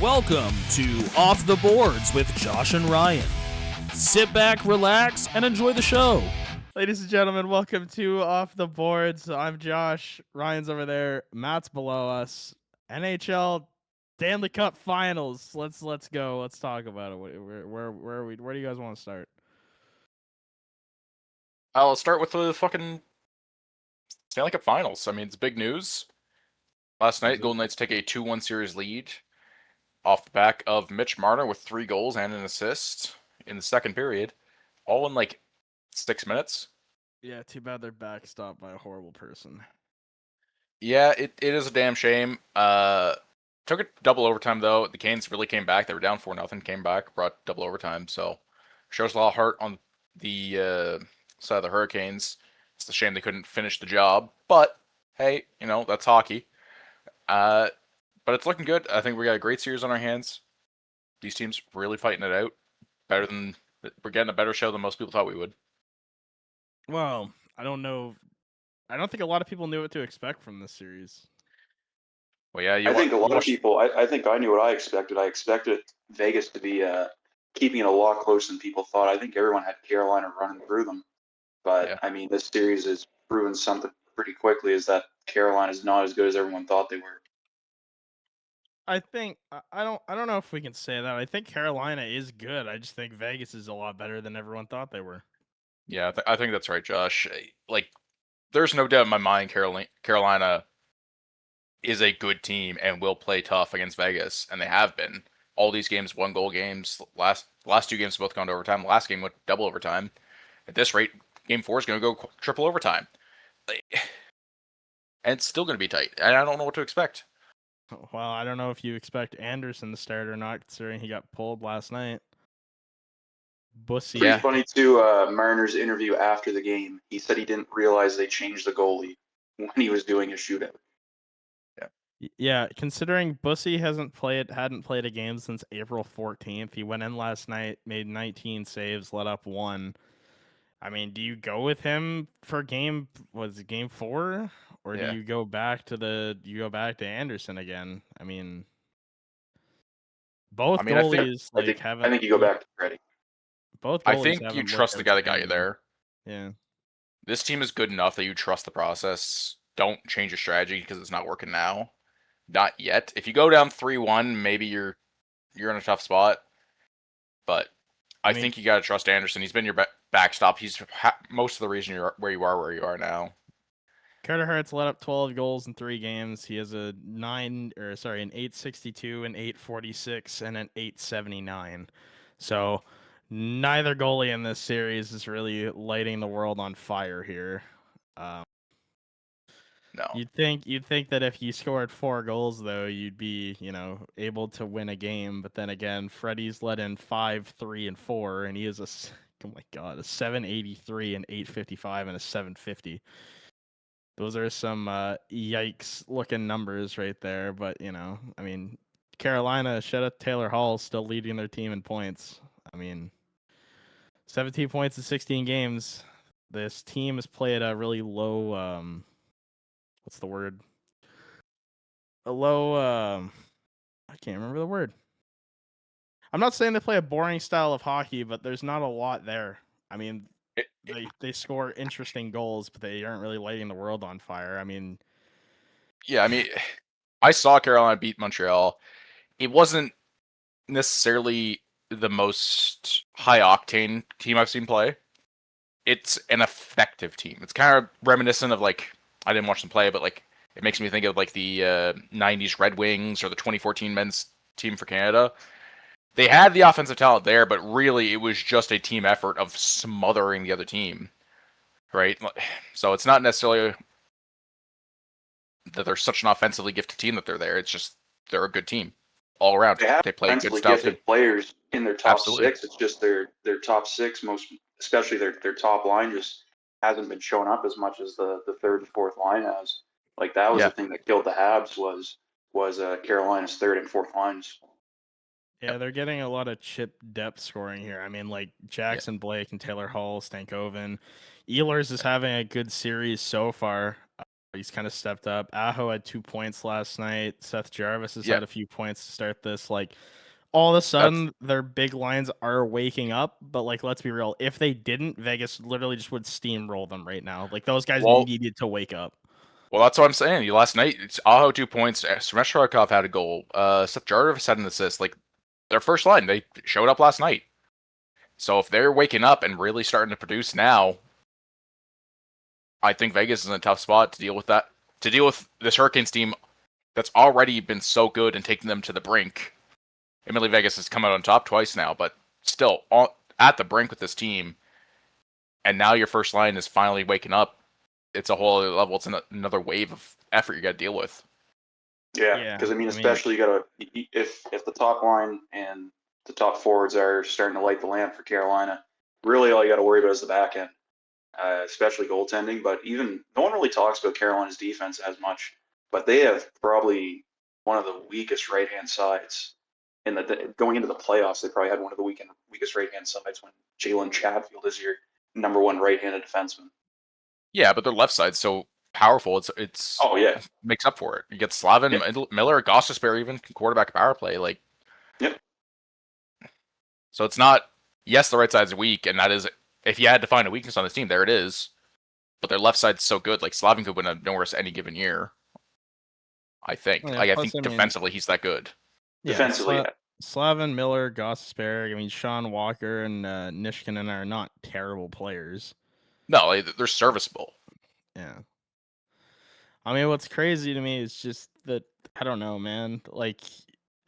Welcome to Off the Boards with Josh and Ryan. Sit back, relax, and enjoy the show. Ladies and gentlemen, welcome to Off the Boards. I'm Josh. Ryan's over there. Matt's below us. NHL Stanley Cup Finals. Let's go. Let's talk about it. Where do you guys want to start? I'll start with the fucking Stanley Cup Finals. I mean, it's big news. Last night, Golden Knights take a 2-1 series lead off the back of Mitch Marner with 3 goals and an assist in the second period, all in like 6 minutes. Yeah, too bad they're backstopped by a horrible person. Yeah, it is a damn shame. Took it double overtime though. The Canes really came back. They were down 4-0, came back, brought double overtime. So shows a lot of heart on the side of the Hurricanes. It's a shame they couldn't finish the job, but hey, that's hockey. But it's looking good. I think we got a great series on our hands. These teams really fighting it out. We're getting a better show than most people thought we would. Well, I don't know. I don't think a lot of people knew what to expect from this series. Well, yeah, I think a lot of people. I think I knew what I expected. I expected Vegas to be keeping it a lot closer than people thought. I think everyone had Carolina running through them, but Yeah. I mean, this series has proven something pretty quickly: is that Carolina is not as good as everyone thought they were. I think I don't know if we can say that. I think Carolina is good. I just think Vegas is a lot better than everyone thought they were. Yeah, I think that's right, Josh. Like, there's no doubt in my mind Carolina is a good team and will play tough against Vegas, and they have been. All these games, 1-goal games. Last 2 games both gone to overtime. The last game went double overtime. At this rate, Game 4 is going to go triple overtime. And it's still going to be tight. And I don't know what to expect. Well, I don't know if you expect Anderson to start or not, considering he got pulled last night. Bussy. Pretty funny too. Marner's interview after the game, he said he didn't realize they changed the goalie when he was doing a shootout. Yeah, considering Bussy hadn't played a game since April 14th. He went in last night, made 19 saves, let up 1. I mean, do you go with him for game 4, or do you go back to Anderson again? I mean, both goalies haven't. I think you go back to Freddie. Both goalies I think you trust the guy that got you there. Yeah. This team is good enough that you trust the process. Don't change your strategy because it's not working now. Not yet. If you go down 3-1, maybe you're in a tough spot. But I think you got to trust Anderson. He's been your backstop. He's most of the reason you're where you are now. Carter Hart's let up 12 goals in 3 games. He has an 862, an 846, and an 879. So neither goalie in this series is really lighting the world on fire here. No. You'd think that if you scored 4 goals, though, you'd be, able to win a game. But then again, Freddie's let in 5, 3, and 4, and he has a 783, an 855, and a 750. Those are some yikes-looking numbers right there. But, Carolina, shout out Taylor Hall, still leading their team in points. 17 points in 16 games. This team has played a really low, what's the word? A low, I can't remember the word. I'm not saying they play a boring style of hockey, but there's not a lot there. They score interesting goals, but they aren't really lighting the world on fire. I saw Carolina beat Montreal. It wasn't necessarily the most high-octane team I've seen play. It's an effective team. It's kind of reminiscent of, I didn't watch them play, but, it makes me think of, the 90s Red Wings or the 2014 men's team for Canada. They had the offensive talent there, but really it was just a team effort of smothering the other team, right? So it's not necessarily that they're such an offensively gifted team that they're there. It's just they're a good team all around. They play good stuff. Gifted players in their top 6. It's just their top 6, especially their top line, just hasn't been showing up as much as the third and fourth line has. That was the thing that killed the Habs was Carolina's third and fourth lines. Yeah, they're getting a lot of chip depth scoring here. Jackson Blake and Taylor Hall, Stankoven. Ehlers is having a good series so far. He's kind of stepped up. Aho had 2 points last night. Seth Jarvis has Yeah. had a few points to start this. Like, all of a sudden, their big lines are waking up. But, like, let's be real. If they didn't, Vegas literally just would steamroll them right now. Like, those guys needed to wake up. Well, that's what I'm saying. Last night, it's Aho 2 points. Smeshrakov had a goal. Seth Jarvis had an assist. Like, their first line, they showed up last night. So if they're waking up and really starting to produce now, I think Vegas is in a tough spot to deal with that. To deal with this Hurricanes team that's already been so good and taking them to the brink. Admittedly, Vegas has come out on top twice now, but still at the brink with this team. And now your first line is finally waking up. It's a whole other level. It's another wave of effort you got to deal with. Yeah, because especially you got to if the top line and the top forwards are starting to light the lamp for Carolina, really all you got to worry about is the back end, especially goaltending. But even no one really talks about Carolina's defense as much, but they have probably one of the weakest right-hand sides in going into the playoffs. They probably had one of the weakest right-hand sides when Jalen Chatfield is your number one right-handed defenseman. Yeah, but their left side's so powerful. It's makes up for it. You get Slavin, Miller, Gostisbehere even can quarterback power play. Like, so it's not. Yes, the right side's weak, and that is if you had to find a weakness on this team, there it is. But their left side's so good. Like Slavin could win a Norris any given year. I think. I think defensively he's that good. Defensively, Slavin, Miller, Gostisbehere. I mean, Sean Walker and Nishkinen are not terrible players. No, they're serviceable. Yeah. I mean, what's crazy to me is just that, I don't know, man. Like,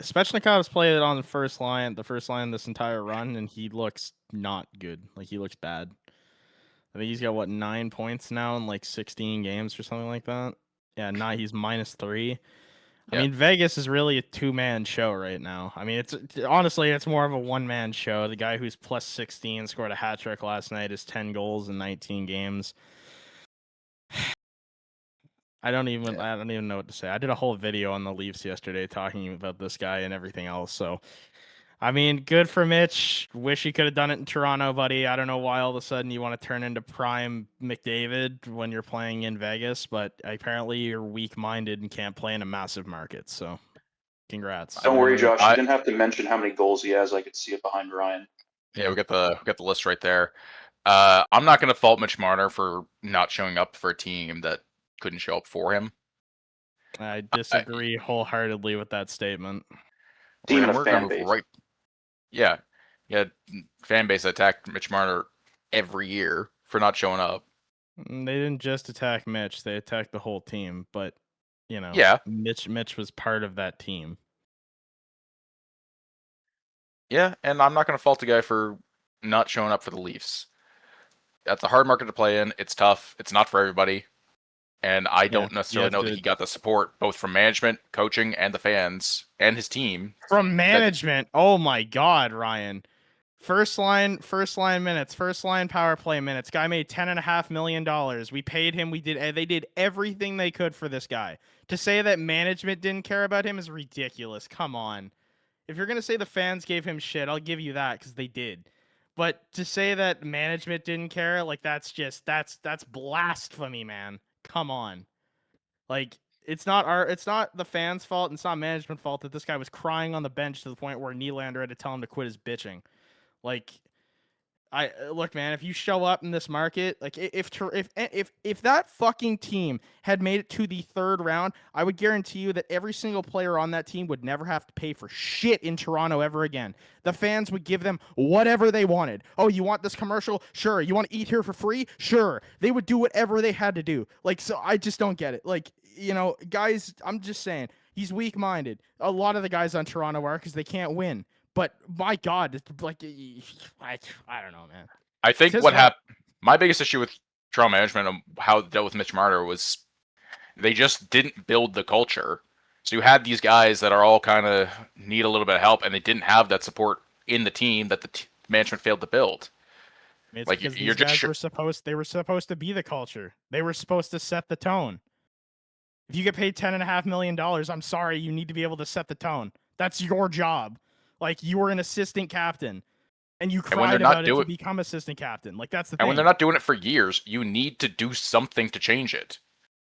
Svechnikov's played it on the first line this entire run, and he looks not good. Like, he looks bad. I think he's got, 9 points now in, 16 games or something like that? Yeah, he's -3. I mean, Vegas is really a two-man show right now. I mean, honestly, it's more of a one-man show. The guy who's +16 scored a hat trick last night, is 10 goals in 19 games. I don't even know what to say. I did a whole video on the Leafs yesterday talking about this guy and everything else. So, I mean, good for Mitch. Wish he could have done it in Toronto, buddy. I don't know why all of a sudden you want to turn into prime McDavid when you're playing in Vegas, but apparently you're weak-minded and can't play in a massive market. So, congrats. Don't worry, Josh. You didn't have to mention how many goals he has. I could see it behind Ryan. Yeah, we got the list right there. I'm not going to fault Mitch Marner for not showing up for a team that couldn't show up for him. I disagree wholeheartedly with that statement. Team and a fan base. Yeah, fan base attacked Mitch Marner every year for not showing up. They didn't just attack Mitch; they attacked the whole team. But Mitch was part of that team. Yeah, and I'm not going to fault the guy for not showing up for the Leafs. That's a hard market to play in. It's tough. It's not for everybody. And I don't necessarily know that he got the support both from management, coaching, and the fans, and his team. From management? Oh my God, Ryan. First line minutes, first line power play minutes. Guy made $10.5 million. We paid him. They did everything they could for this guy. To say that management didn't care about him is ridiculous. Come on. If you're going to say the fans gave him shit, I'll give you that because they did. But to say that management didn't care, like that's blasphemy, man. Come on. Like, it's not the fans' fault, and it's not management's fault that this guy was crying on the bench to the point where Nylander had to tell him to quit his bitching. Like, look, man, if you show up in this market, like if that fucking team had made it to the third round, I would guarantee you that every single player on that team would never have to pay for shit in Toronto ever again. The fans would give them whatever they wanted. Oh, you want this commercial? Sure. You want to eat here for free? Sure. They would do whatever they had to do. Like, so I just don't get it. Like, guys, I'm just saying, he's weak-minded. A lot of the guys on Toronto are because they can't win. But my God, it's like, I don't know, man. I think what happened, my biggest issue with Toronto management and how it dealt with Mitch Marner was they just didn't build the culture. So you had these guys that are all kind of need a little bit of help, and they didn't have that support in the team that the management failed to build. It's like because these guys were supposed to be the culture. They were supposed to set the tone. If you get paid $10.5 million, I'm sorry, you need to be able to set the tone. That's your job. Like, you were an assistant captain, and you cried about it to become assistant captain. Like, that's the thing. And when they're not doing it for years, you need to do something to change it.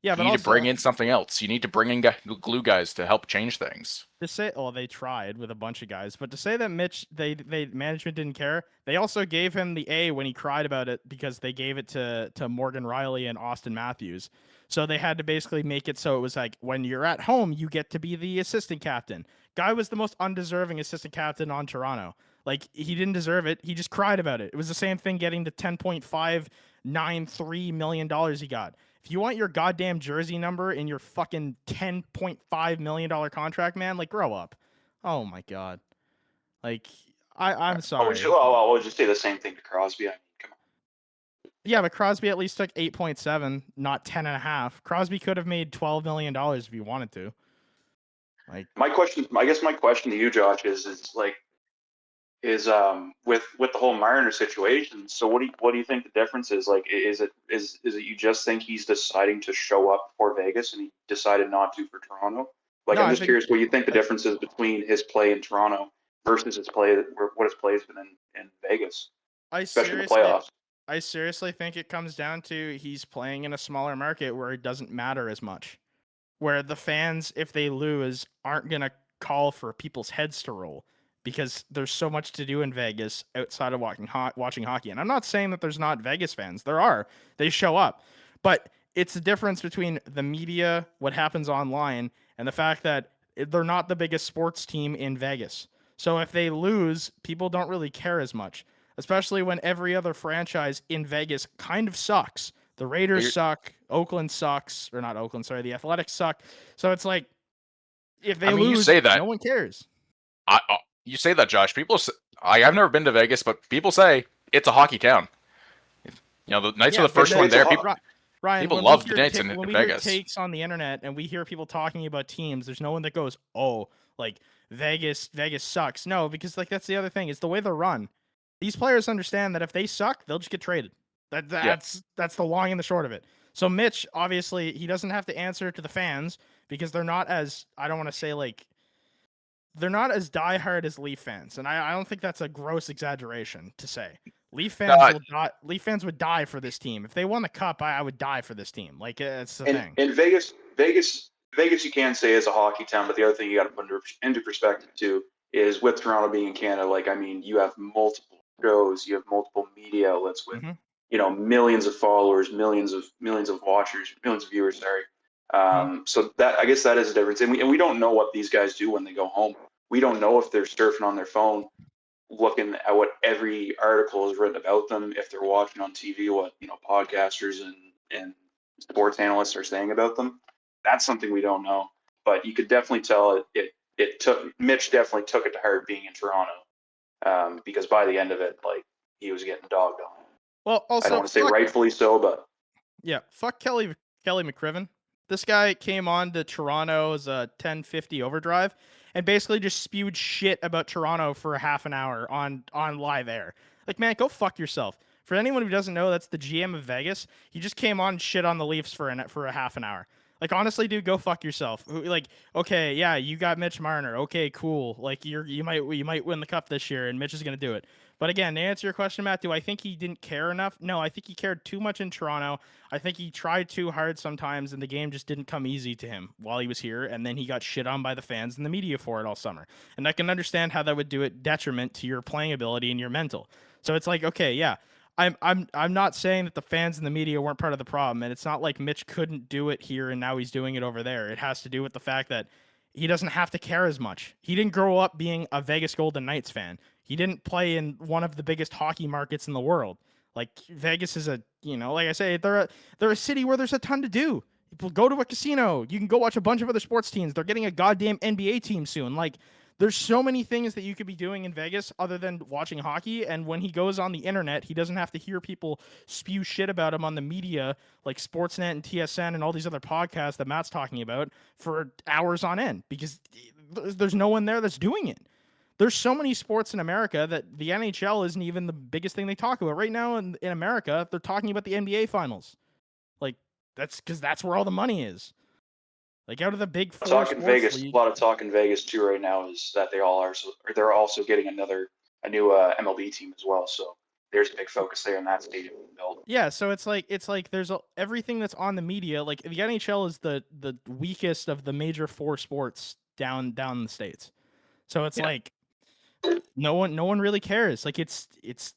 Yeah, You but need also, to bring in something else. You need to bring in glue guys to help change things. to say, oh, they tried with a bunch of guys, but to say that Mitch, they management didn't care. They also gave him the A when he cried about it because they gave it to Morgan Riley and Austin Matthews. So they had to basically make it so it was like, when you're at home, you get to be the assistant captain. Guy was the most undeserving assistant captain on Toronto. Like, he didn't deserve it. He just cried about it. It was the same thing getting the $10.593 million he got. If you want your goddamn jersey number in your fucking $10.5 million contract, man, like, grow up. Oh my god. Like, I'm sorry. I would just say the same thing to Crosby. I mean, come on. Yeah, but Crosby at least took 8.7, not 10.5. Crosby could have made $12 million if he wanted to. Like, I guess my question to you, Josh, is with the whole Marner situation. So what do you think the difference is? Like, is it you just think he's deciding to show up for Vegas and he decided not to for Toronto? Like, No, I'm I just think- curious what you think the difference is between his play in Toronto versus his play, what his play has been in Vegas, especially in the playoffs. I seriously think it comes down to he's playing in a smaller market where it doesn't matter as much. Where the fans, if they lose, aren't going to call for people's heads to roll because there's so much to do in Vegas outside of watching hockey. And I'm not saying that there's not Vegas fans. There are. They show up. But it's the difference between the media, what happens online, and the fact that they're not the biggest sports team in Vegas. So if they lose, people don't really care as much, especially when every other franchise in Vegas kind of sucks. The Raiders suck. Oakland sucks. Or not Oakland, sorry. The Athletics suck. So it's like, if they lose, you say that. no one cares. You say that, Josh. I've never been to Vegas, but people say it's a hockey town. You know, the Knights were the first one there. Ryan, people love the Knights in when we Vegas. hear takes on the internet and we hear people talking about teams, there's no one that goes, oh, like, Vegas sucks. No, because, like, that's the other thing. It's the way they're run. These players understand that if they suck, they'll just get traded. That's the long and the short of it. So Mitch, obviously, he doesn't have to answer to the fans because they're not as, I don't want to say, like, they're not as diehard as Leaf fans. And I don't think that's a gross exaggeration to say. Leaf fans would die for this team. If they won the cup, I would die for this team. Like, it's the thing. In Vegas, you can say is a hockey town, but the other thing you got to put into perspective too is with Toronto being in Canada. Like, I mean, you have multiple shows, you have multiple media outlets with millions of followers, millions of watchers, millions of viewers. Sorry. So that, I guess that is a difference, and we don't know what these guys do when they go home. We don't know if they're surfing on their phone, looking at what every article is written about them, if they're watching on TV what podcasters and sports analysts are saying about them. That's something we don't know, but you could definitely tell Mitch definitely took it to heart being in Toronto, because by the end of it, like, he was getting dogged on. Well, also, I don't want to say rightfully so, but yeah, fuck Kelly McCriven. This guy came on to Toronto's 1050 overdrive and basically just spewed shit about Toronto for a half an hour on live air. Like, man, go fuck yourself. For anyone who doesn't know, that's the GM of Vegas. He just came on and shit on the Leafs for a half an hour. Like, honestly, dude, go fuck yourself. Like, okay, yeah, you got Mitch Marner. Okay, cool. Like, you might win the cup this year, and Mitch is gonna do it. But again, to answer your question, Matt, do I think he didn't care enough? No, I think he cared too much in Toronto. I think he tried too hard sometimes, and the game just didn't come easy to him while he was here, and then he got shit on by the fans and the media for it all summer. And I can understand how that would do it detriment to your playing ability and your mental. So it's like, okay, yeah. I'm not saying that the fans and the media weren't part of the problem, and it's not like Mitch couldn't do it here and now he's doing it over there. It has to do with the fact that he doesn't have to care as much. He didn't grow up being a Vegas Golden Knights fan. He didn't play in one of the biggest hockey markets in the world. Like, Vegas is like I say, they're a city where there's a ton to do. People go to a casino. You can go watch a bunch of other sports teams. They're getting a goddamn NBA team soon. Like, there's so many things that you could be doing in Vegas other than watching hockey. And when he goes on the internet, he doesn't have to hear people spew shit about him on the media, like Sportsnet and TSN and all these other podcasts that Matt's talking about, for hours on end, because there's no one there that's doing it. There's so many sports in America that the NHL isn't even the biggest thing they talk about. Right now in America, they're talking about the NBA finals. Like, that's because that's where all the money is. Like, out of the big four talk in Vegas, league, a lot of talk in Vegas too right now is that they're also getting a new MLB team as well. So there's a big focus there, and that stadium built. Yeah, so it's like there's everything that's on the media. Like the NHL is the weakest of the major 4 sports down in the States. So it's like no one really cares. Like it's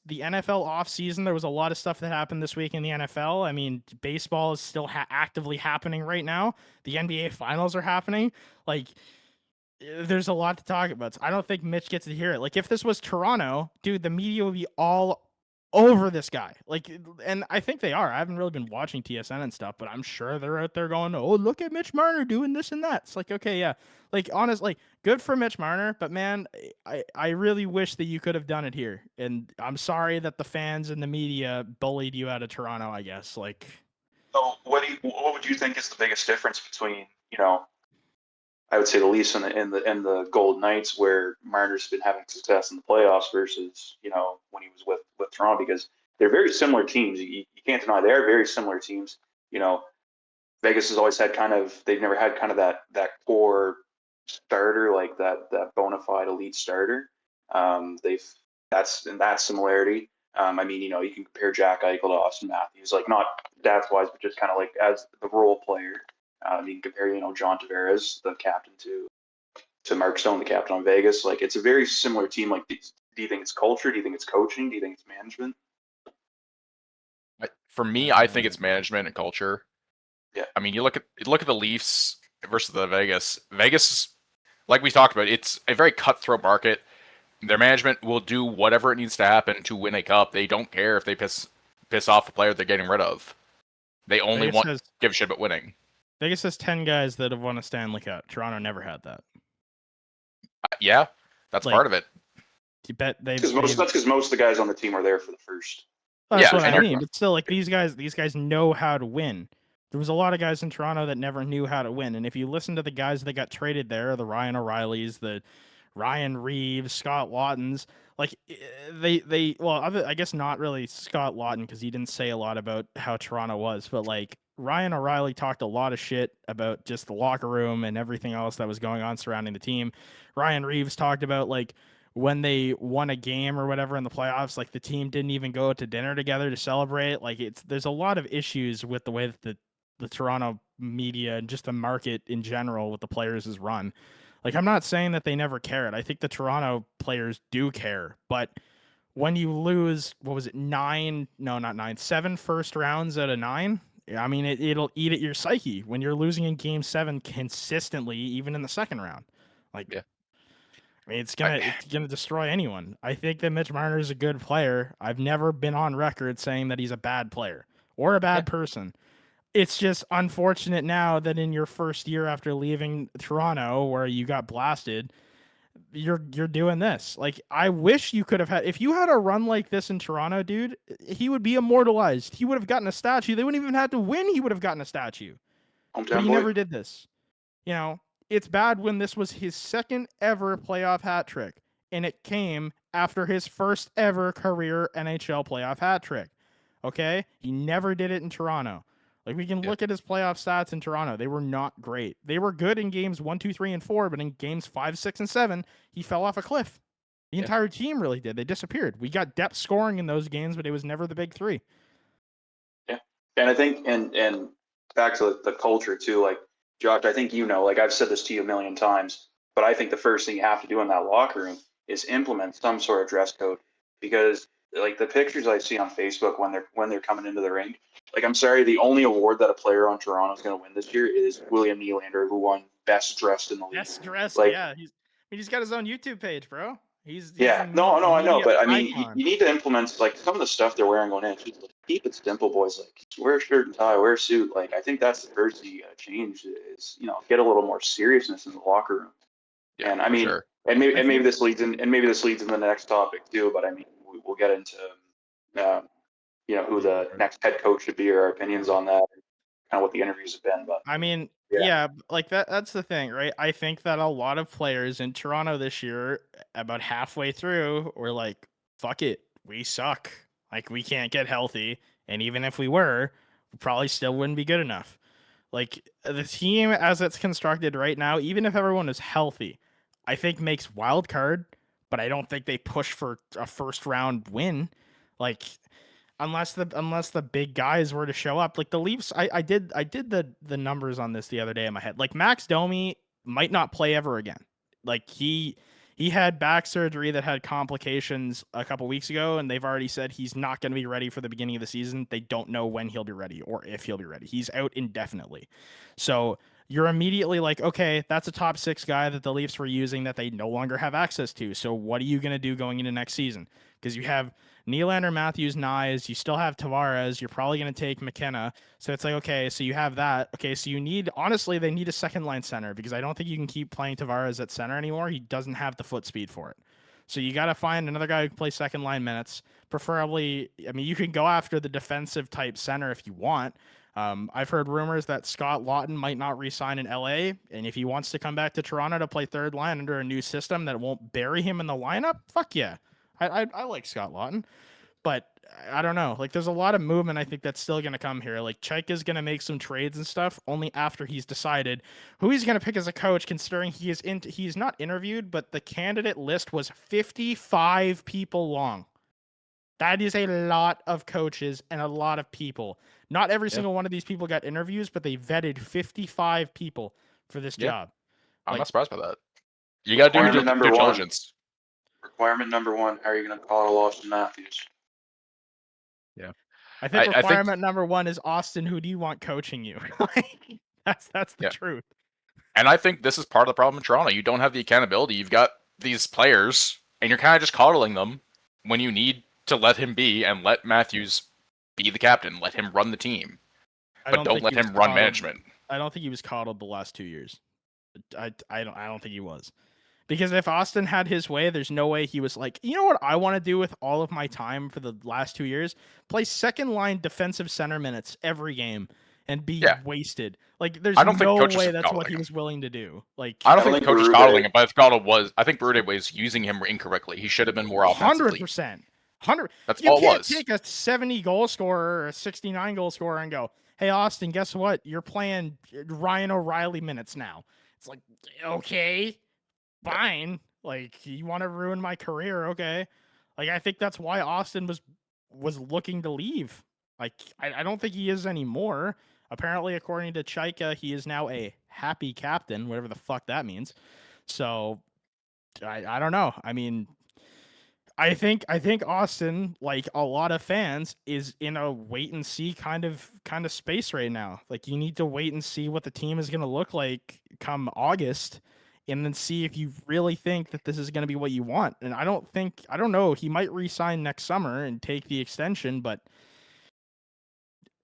the NFL off season. There was a lot of stuff that happened this week in the NFL. I mean, baseball is still actively happening right now. The NBA finals are happening. Like there's a lot to talk about. So I don't think Mitch gets to hear it. Like if this was Toronto, dude, the media would be all over this guy. Like, and I think they are. I haven't really been watching TSN and stuff, but I'm sure they're out there going, "Oh, look at Mitch Marner doing this and that." It's like, okay, yeah. Like honestly, good for Mitch Marner, but man, I really wish that you could have done it here. And I'm sorry that the fans and the media bullied you out of Toronto, I guess. Like, so what would you think is the biggest difference between, I would say the Leafs and the Golden Knights, where Marner's been having success in the playoffs versus, when he was with Toronto, because they're very similar teams. You can't deny they are very similar teams. Vegas has always had they've never had kind of that core starter, like that bona fide elite starter. That's that similarity. I mean, you can compare Jack Eichel to Austin Matthews, like not stats wise, but just kind of like as the role player. You can compare, John Tavares, the captain, to Mark Stone, the captain on Vegas. Like it's a very similar team. Like, do you think it's culture? Do you think it's coaching? Do you think it's management? For me, I think it's management and culture. Yeah. I mean, you look at the Leafs versus the Vegas. Vegas, like we talked about, it's a very cutthroat market. Their management will do whatever it needs to happen to win a cup. They don't care if they piss off the player they're getting rid of. They only give a shit about winning. Vegas has 10 guys that have won a Stanley Cup. Toronto never had that. Yeah, that's part of it. You bet that's because most of the guys on the team are there for the first. That's what I mean. But still, like these guys know how to win. There was a lot of guys in Toronto that never knew how to win. And if you listen to the guys that got traded there, the Ryan O'Reillys, the Ryan Reeves, Scott Laughtons, like I guess not really Scott Laughton because he didn't say a lot about how Toronto was, but like Ryan O'Reilly talked a lot of shit about just the locker room and everything else that was going on surrounding the team. Ryan Reeves talked about like when they won a game or whatever in the playoffs, like the team didn't even go to dinner together to celebrate. Like there's a lot of issues with the way that the Toronto media and just the market in general with the players is run. Like I'm not saying that they never cared. I think the Toronto players do care, but when you lose, what was it, 7 first rounds out of 9? I mean, it'll eat at your psyche when you're losing in Game 7 consistently, even in the second round. Like, yeah. I mean, it's gonna destroy anyone. I think that Mitch Marner is a good player. I've never been on record saying that he's a bad player or a bad person. It's just unfortunate now that in your first year after leaving Toronto, where you got blasted, you're doing this. Like, I wish you could have had, if you had a run like this in Toronto, dude, he would be immortalized. He would have gotten a statue. They wouldn't even have to win. He would have gotten a statue. But he never did this. It's bad when this was his second ever playoff hat trick, and it came after his first ever career NHL playoff hat trick. Okay? He never did it in Toronto. Like, we can look at his playoff stats in Toronto. They were not great. They were good in games 1, 2, 3, and 4, but in games 5, 6, and 7, he fell off a cliff. The entire team really did. They disappeared. We got depth scoring in those games, but it was never the big 3. Yeah. And I think, and back to the culture too, like, Josh, I think like I've said this to you a million times, but I think the first thing you have to do in that locker room is implement some sort of dress code, because like the pictures I see on Facebook when they're coming into the rink, like, I'm sorry, the only award that a player on Toronto is going to win this year is William Nylander, who won Best Dressed in the League. Best Dressed, like, yeah. He's got his own YouTube page, bro. He's no, I know, but I mean, you need to implement like some of the stuff they're wearing going in. Just keep it simple, boys. Like, wear a shirt and tie, wear a suit. Like, I think that's the first change is get a little more seriousness in the locker room. Yeah, and I mean, sure. and maybe this leads in the next topic too. But I mean, we'll get into who the next head coach should be, or our opinions on that, and kind of what the interviews have been. But I mean, yeah, like that's the thing, right? I think that a lot of players in Toronto this year, about halfway through, were like, fuck it, we suck. Like, we can't get healthy. And even if we were, we probably still wouldn't be good enough. Like, the team as it's constructed right now, even if everyone is healthy, I think makes wild card, but I don't think they push for a first round win. Like, unless the big guys were to show up, like the Leafs, I did the numbers on this the other day in my head. Like Max Domi might not play ever again. Like he had back surgery that had complications a couple weeks ago, and they've already said he's not going to be ready for the beginning of the season. They don't know when he'll be ready or if he'll be ready. He's out indefinitely. So you're immediately like, okay, that's a top 6 guy that the Leafs were using that they no longer have access to. So what are you going to do going into next season? Because you have Nylander, Matthews, Nyes, you still have Tavares, you're probably going to take McKenna. So it's like, okay, so you have that. Okay, so honestly, they need a second line center because I don't think you can keep playing Tavares at center anymore. He doesn't have the foot speed for it. So you got to find another guy who can play second line minutes. Preferably, I mean, you can go after the defensive type center if you want. I've heard rumors that Scott Laughton might not re-sign in LA, and if he wants to come back to Toronto to play third line under a new system that won't bury him in the lineup, fuck yeah. I like Scott Laughton, but I don't know. Like, there's a lot of movement I think that's still going to come here. Like, Chaika's going to make some trades and stuff only after he's decided who he's going to pick as a coach, considering he's not interviewed, but the candidate list was 55 people long. That is a lot of coaches and a lot of people. Not every single one of these people got interviews, but they vetted 55 people for this job. I'm not surprised by that. You got to do your due diligence. Requirement number 1, how are you going to call Austin Matthews? Yeah. I think requirement number 1 is, Austin, who do you want coaching you? That's the truth. And I think this is part of the problem in Toronto. You don't have the accountability. You've got these players, and you're kind of just coddling them when you need to let him be and let Matthews be the captain. Let him run the team. But don't let him run management. I don't think he was coddled the last 2 years. I don't think he was. Because if Austin had his way, there's no way he was like, you know what I want to do with all of my time for the last 2 years? Play second line defensive center minutes every game and be wasted. Like, there's no way that's what he was willing to do. Like, I don't think the coach is coddling him, but I think Berube was using him incorrectly. He should have been more offensively. 100%. That's all it was. You can't take a 70 goal scorer or a 69 goal scorer and go, hey, Austin, guess what? You're playing Ryan O'Reilly minutes now. It's like, okay, fine. Like, you want to ruin my career? Okay. Like, I think that's why Austin was looking to leave. Like, I don't think he is anymore. Apparently, according to Chaika, he is now a happy captain, whatever the fuck that means. So, I don't know. I mean, I think Austin, like a lot of fans, is in a wait and see kind of space right now. Like, you need to wait and see what the team is going to look like come August, and then see if you really think that this is going to be what you want. And I don't know. He might re-sign next summer and take the extension, but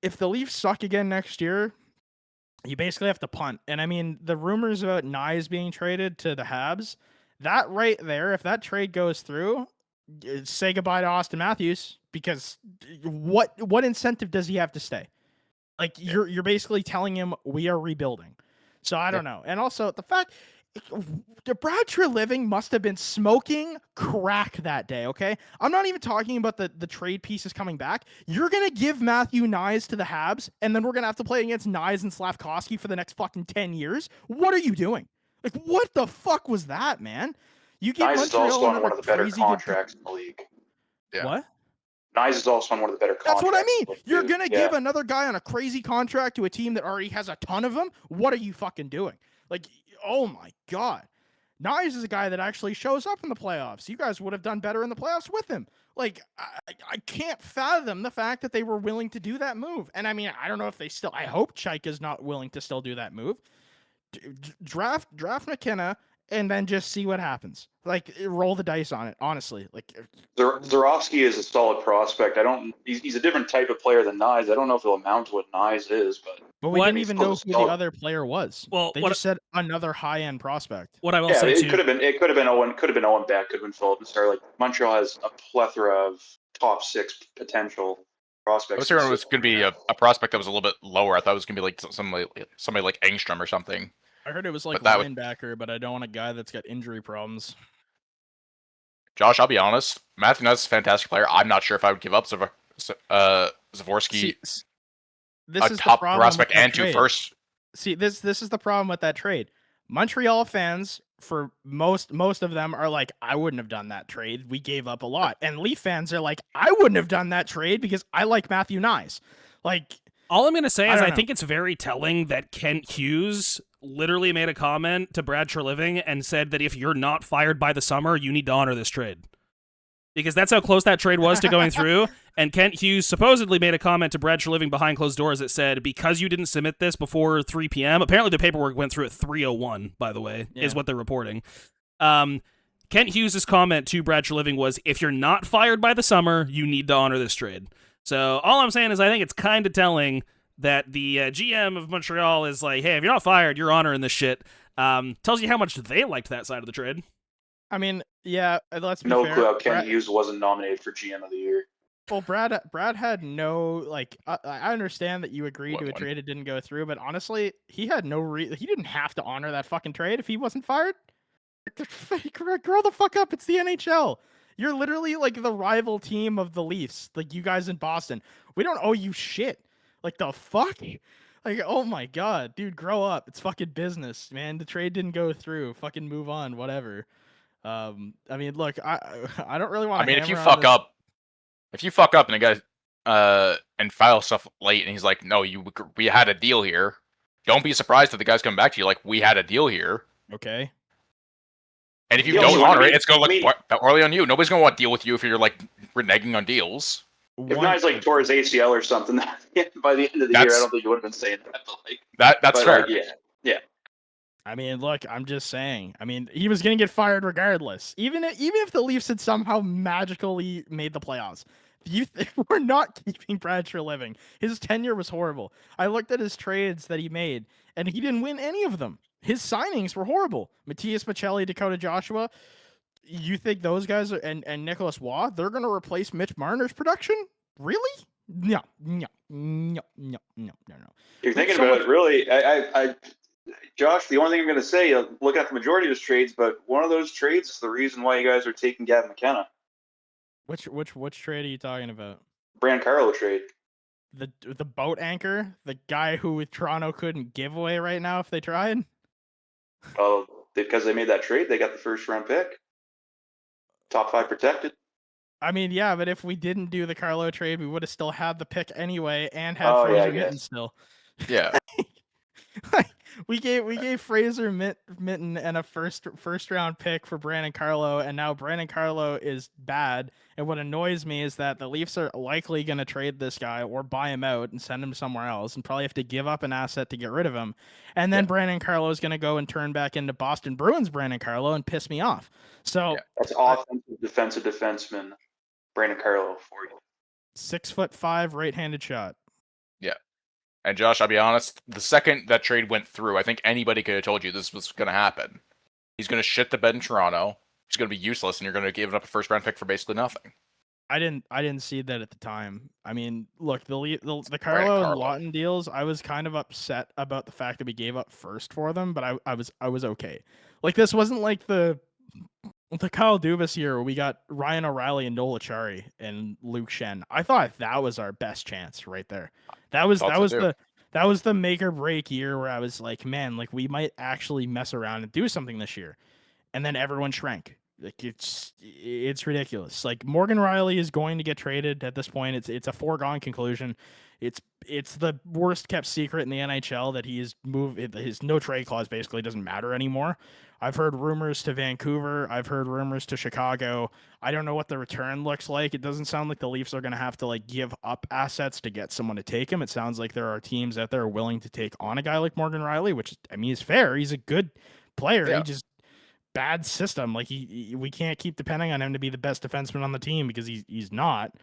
if the Leafs suck again next year, you basically have to punt. And I mean, the rumors about Nyes being traded to the Habs, that right there, if that trade goes through, say goodbye to Austin Matthews, because what incentive does he have to stay? Like, you're basically telling him we are rebuilding. So I don't know. And also the fact Brad Treliving must have been smoking crack that day, okay? I'm not even talking about the trade pieces coming back. You're going to give Matthew Nyes to the Habs, and then we're going to have to play against Nyes and Slavkovsky for the next fucking 10 years? What are you doing? Like, what the fuck was that, man? You give Nyes is also on one of the better contracts in the league. Yeah. What? Nyes is also on one of the better contracts. That's what I mean. You're going to give another guy on a crazy contract to a team that already has a ton of them? What are you fucking doing? Like, oh my God. Nyes is a guy that actually shows up in the playoffs. You guys would have done better in the playoffs with him. Like, I can't fathom the fact that they were willing to do that move. And I mean, I don't know if they still, I hope Chaika's not willing to still do that move. Draft McKenna and then just see what happens. Like, roll the dice on it, honestly. Like, Zarovsky is a solid prospect. He's a different type of player than Nyes. I don't know if he'll amount to what Nyes is, but we didn't even know who the other player was. Well, they just said another high-end prospect. What I will say it could have been Owen Beck, could have been Philip Nassar. Like, Montreal has a plethora of top 6 potential prospects. I was hearing it was going to be a prospect that was a little bit lower. I thought it was going to be like somebody like Engstrom or something. I heard it was like linebacker, but I don't want a guy that's got injury problems. Josh, I'll be honest. Matthew Nyes is a fantastic player. I'm not sure if I would give up Zavorsky, this is top the problem prospect with that and trade. 2 firsts. See, this is the problem with that trade. Montreal fans for most of them are like, I wouldn't have done that trade. We gave up a lot. And Leaf fans are like, I wouldn't have done that trade because I like Matthew Nyes. Like, all I'm going to say is I know. think it's very telling that Kent Hughes literally made a comment to Brad Treliving and said that if you're not fired by the summer, you need to honor this trade. Because that's how close that trade was to going through. And Kent Hughes supposedly made a comment to Brad Treliving behind closed doors that said, because you didn't submit this before 3 p.m., apparently the paperwork went through at 3:01, by the way, is what they're reporting. Kent Hughes' comment to Brad Treliving was, if you're not fired by the summer, you need to honor this trade. So all I'm saying is I think it's kind of telling that the GM of Montreal is like, hey, if you're not fired, you're honoring this shit. Tells you how much they liked that side of the trade. I mean, yeah, let's be no fair. clue how Kent Hughes wasn't nominated for GM of the year. Well, Brad had no, like, I understand that you agreed to a trade that didn't go through, but honestly, he had no he didn't have to honor that fucking trade if he wasn't fired. Grow the fuck up. It's the NHL. You're literally like the rival team of the Leafs, like you guys in Boston. We don't owe you shit. Like, the fuck? Like, oh my god, dude, grow up. It's fucking business, man. The trade didn't go through. Fucking move on, whatever. I mean, look, I don't really want to. I mean, if you fuck up and a guy and file stuff late, and he's like, "No, we had a deal here." Don't be surprised if the guy's coming back to you like, "We had a deal here." Okay. And if you don't honor it, it's going to look early on you. Nobody's going to want to deal with you if you're like reneging on deals. If Nyes like tore his ACL or something by the end of the year, I don't think you would have been saying that. But that's fair. Like, yeah. I mean, look, I'm just saying. I mean, he was going to get fired regardless. Even if the Leafs had somehow magically made the playoffs. We're not keeping Brad Treliving. His tenure was horrible. I looked at his trades that he made, and he didn't win any of them. His signings were horrible. Matthias Maccelli, Dakota Joshua. You think those guys and Nicholas Waugh, they're going to replace Mitch Marner's production? Really? No. You're thinking about it, really. I Josh, the only thing I'm going to say, look at the majority of his trades, but one of those trades is the reason why you guys are taking Gavin McKenna. Which trade are you talking about? Brand Carlo trade. The boat anchor, the guy who Toronto couldn't give away right now if they tried. Oh, because they made that trade, they got the first round pick. Top 5 protected. I mean, yeah, but if we didn't do the Carlo trade, we would have still had the pick anyway and had Fraser Mitten still. Yeah. we gave Fraser Mitten and a first round pick for Brandon Carlo, and now Brandon Carlo is bad. And what annoys me is that the Leafs are likely going to trade this guy or buy him out and send him somewhere else, and probably have to give up an asset to get rid of him. And then Brandon Carlo is going to go and turn back into Boston Bruins Brandon Carlo and piss me off. So that's offensive defensive defenseman Brandon Carlo for you. 6'5" right-handed shot. Yeah. And Josh, I'll be honest, the second that trade went through, I think anybody could have told you this was going to happen. He's going to shit the bed in Toronto. He's going to be useless, and you're going to give up a first-round pick for basically nothing. I didn't see that at the time. I mean, look, the Carlo and Lawton deals, I was kind of upset about the fact that we gave up first for them, but I was okay. Like, this wasn't like the Kyle Dubas year where we got Ryan O'Reilly and Noel Acciari and Luke Shen. I thought that was our best chance right there. That was the make or break year where I was like, man, like we might actually mess around and do something this year. And then everyone shrank. Like it's ridiculous. Like Morgan Rielly is going to get traded at this point. It's a foregone conclusion. It's the worst kept secret in the NHL that he is his no trade clause basically doesn't matter anymore. I've heard rumors to Vancouver. I've heard rumors to Chicago. I don't know what the return looks like. It doesn't sound like the Leafs are going to have to like give up assets to get someone to take him. It sounds like there are teams out there willing to take on a guy like Morgan Rielly, which I mean is fair. He's a good player. Yeah. He just bad system. Like we can't keep depending on him to be the best defenseman on the team because he's not.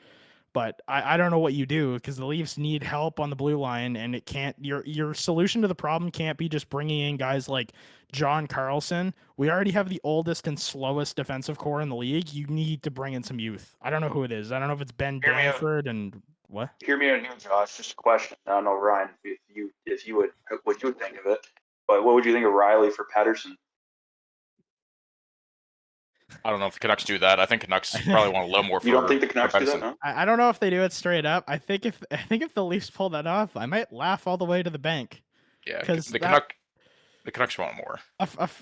But I don't know what you do because the Leafs need help on the blue line, and it can't. Your solution to the problem can't be just bringing in guys like John Carlson. We already have the oldest and slowest defensive core in the league. You need to bring in some youth. I don't know who it is. I don't know if it's Ben Danford and what. Hear me out here, Josh. Just a question. I don't know, Ryan, if you would what you would think of it. But what would you think of Rielly for Pettersson? I don't know if the Canucks do that. I think Canucks probably want a little more. You don't think the Canucks do that? No? I don't know if they do it straight up. I think if the Leafs pull that off, I might laugh all the way to the bank. Yeah, because the Canucks. The Canucks want more.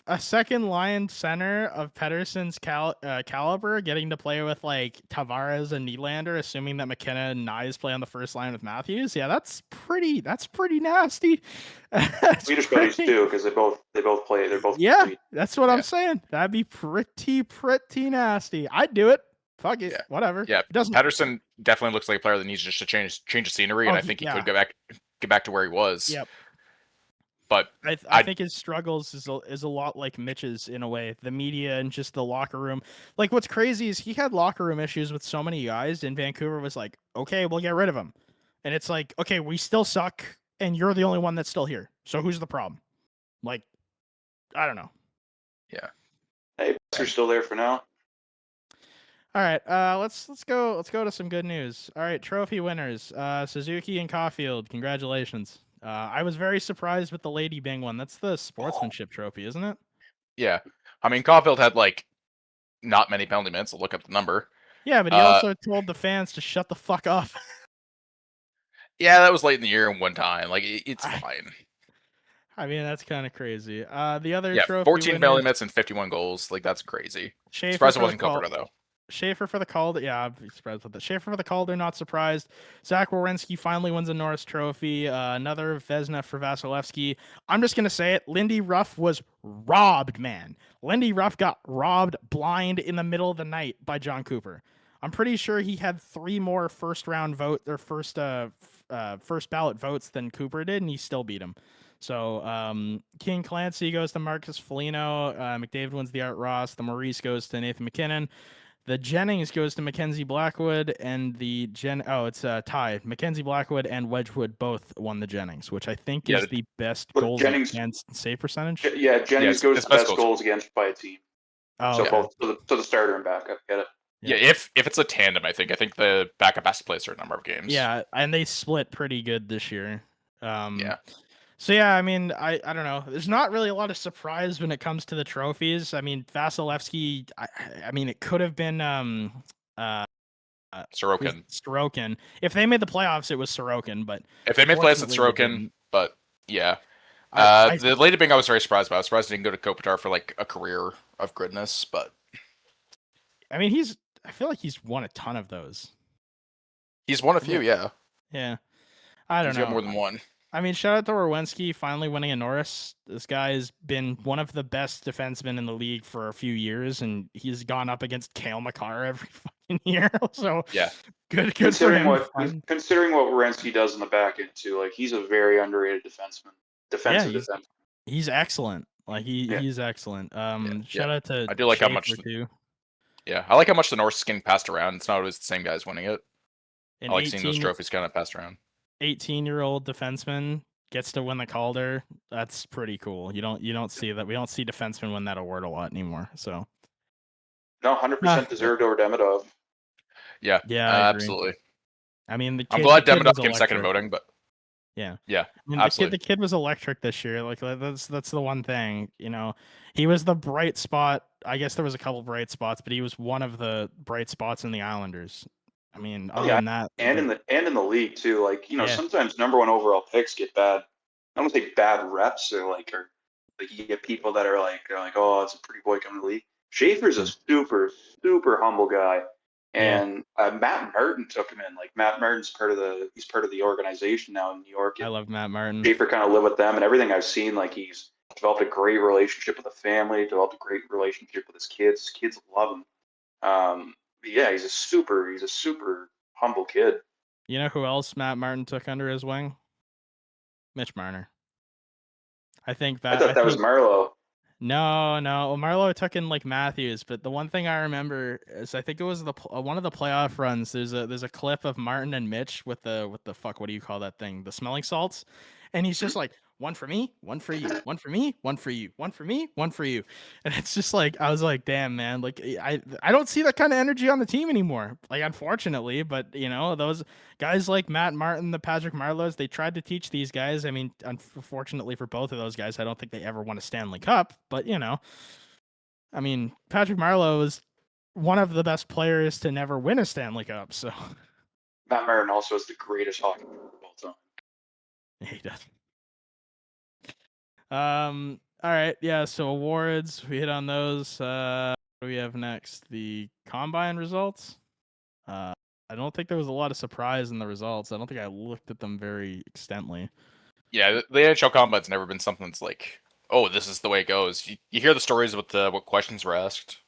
A second line center of Pedersen's caliber getting to play with like Tavares and Nylander, assuming that McKenna and Nyes play on the first line with Matthews. Yeah, that's pretty nasty. Swedish buddies too, because they both play. They're both yeah, Swede. that's what I'm saying. That'd be pretty nasty. I'd do it. Fuck it, whatever. Yeah, It doesn't. Patterson definitely looks like a player that needs just to change the scenery, and I think he could get back to where he was. Yep. But I think his struggles is a lot like Mitch's in a way. The media and just the locker room. Like, what's crazy is he had locker room issues with so many guys, and Vancouver was like, okay, we'll get rid of him. And it's like, okay, we still suck, and you're the only one that's still here. So who's the problem? Like, I don't know. Yeah. Hey, you're still there for now. All right, let's go to some good news. All right, trophy winners, Suzuki and Caulfield. Congratulations. I was very surprised with the Lady Bing one. That's the sportsmanship trophy, isn't it? Yeah. I mean, Caulfield had like not many penalty minutes. I'll look up the number. Yeah, but he also told the fans to shut the fuck up. Yeah, that was late in the year and one time. Like, it's fine. I mean, that's kind of crazy. The other trophy 14 winners, penalty minutes and 51 goals. Like, that's crazy. Schaefer Surprised it for wasn't the Calder, though. Schaefer for the Calder. Yeah, I'm surprised with that. Schaefer for the Calder, not surprised. Zach Werenski finally wins a Norris Trophy. Another Vezina for Vasilevsky. I'm just going to say it. Lindy Ruff was robbed, man. Lindy Ruff got robbed blind in the middle of the night by John Cooper. I'm pretty sure he had 3 more first ballot votes than Cooper did, and he still beat him. So King Clancy goes to Marcus Foligno. McDavid wins the Art Ross. The Maurice goes to Nathan McKinnon. The Jennings goes to Mackenzie Blackwood, and it's tied. Mackenzie Blackwood and Wedgwood both won the Jennings, which I think is the best goals against save percentage. Yeah, Jennings goes to best goals against by a team. Oh, so both to the starter and backup. Get it? Yeah, if it's a tandem, I think the backup has to play a certain number of games. Yeah, and they split pretty good this year. Yeah. So yeah, I mean, I don't know. There's not really a lot of surprise when it comes to the trophies. I mean, Vasilevsky. I mean, it could have been Sorokin. If they made the playoffs, it was Sorokin. But if they made playoffs, it's Sorokin. But yeah, the Lady Bing I was very surprised by. I was surprised he didn't go to Kopitar for like a career of goodness. But I mean, I feel like he's won a ton of those. He's won a few, yeah. Yeah, I don't know. He's got more than one. I mean, shout out to Werenski finally winning a Norris. This guy's been one of the best defensemen in the league for a few years, and he's gone up against Cale Makar every fucking year. So yeah, good for him. Considering what Werenski does in the back end too, like he's a very underrated defenseman. Defensive. He's excellent. Like he's excellent. Shout out to I do like Schaefer how much. Too. Yeah, I like how much the Norris is getting passed around. It's not always the same guys winning it. I like seeing those trophies kind of passed around. 18-year-old defenseman gets to win the Calder. That's pretty cool. You don't see that. We don't see defensemen win that award a lot anymore. So no, 100% deserved over Demidov. Yeah, absolutely. I mean, I'm glad Demidov came second in voting, but yeah, I mean, absolutely. The kid was electric this year. Like that's the one thing. You know, he was the bright spot. I guess there was a couple bright spots, but he was one of the bright spots in the Islanders. I mean, other than that, and in the league too. Like sometimes number 1 overall picks get bad. I don't say bad reps or like you get people that are like oh, it's a pretty boy coming to the league. Schaefer's a super humble guy, and Matt Martin took him in. Like Matt Martin's part of the organization now in New York. I love Matt Martin. Schaefer kind of lived with them, and everything I've seen, like he's developed a great relationship with the family, developed a great relationship with his kids. His kids love him. Yeah, he's a super humble kid. You know who else Matt Martin took under his wing? Mitch Marner. I thought that was Marlowe. No, Marlowe took in like Matthews, but the one thing I remember is I think it was one of the playoff runs. There's a clip of Martin and Mitch with the what do you call that thing? The smelling salts, and he's just like, one for me, one for you, one for me, one for you, one for me, one for you. And it's just like, I was like, damn, man, like I don't see that kind of energy on the team anymore. Like, unfortunately, but those guys like Matt Martin, the Patrick Marleaus, they tried to teach these guys. I mean, unfortunately for both of those guys, I don't think they ever won a Stanley Cup, but I mean, Patrick Marleau was one of the best players to never win a Stanley Cup. So Matt Martin also is the greatest hockey player of all time. Yeah, he does. All right, yeah. So awards, we hit on those. What do we have next? The combine results. I don't think there was a lot of surprise in the results. I don't think I looked at them very extensively. Yeah, the NHL Combine's never been something that's like, oh, this is the way it goes. You hear the stories with what questions were asked.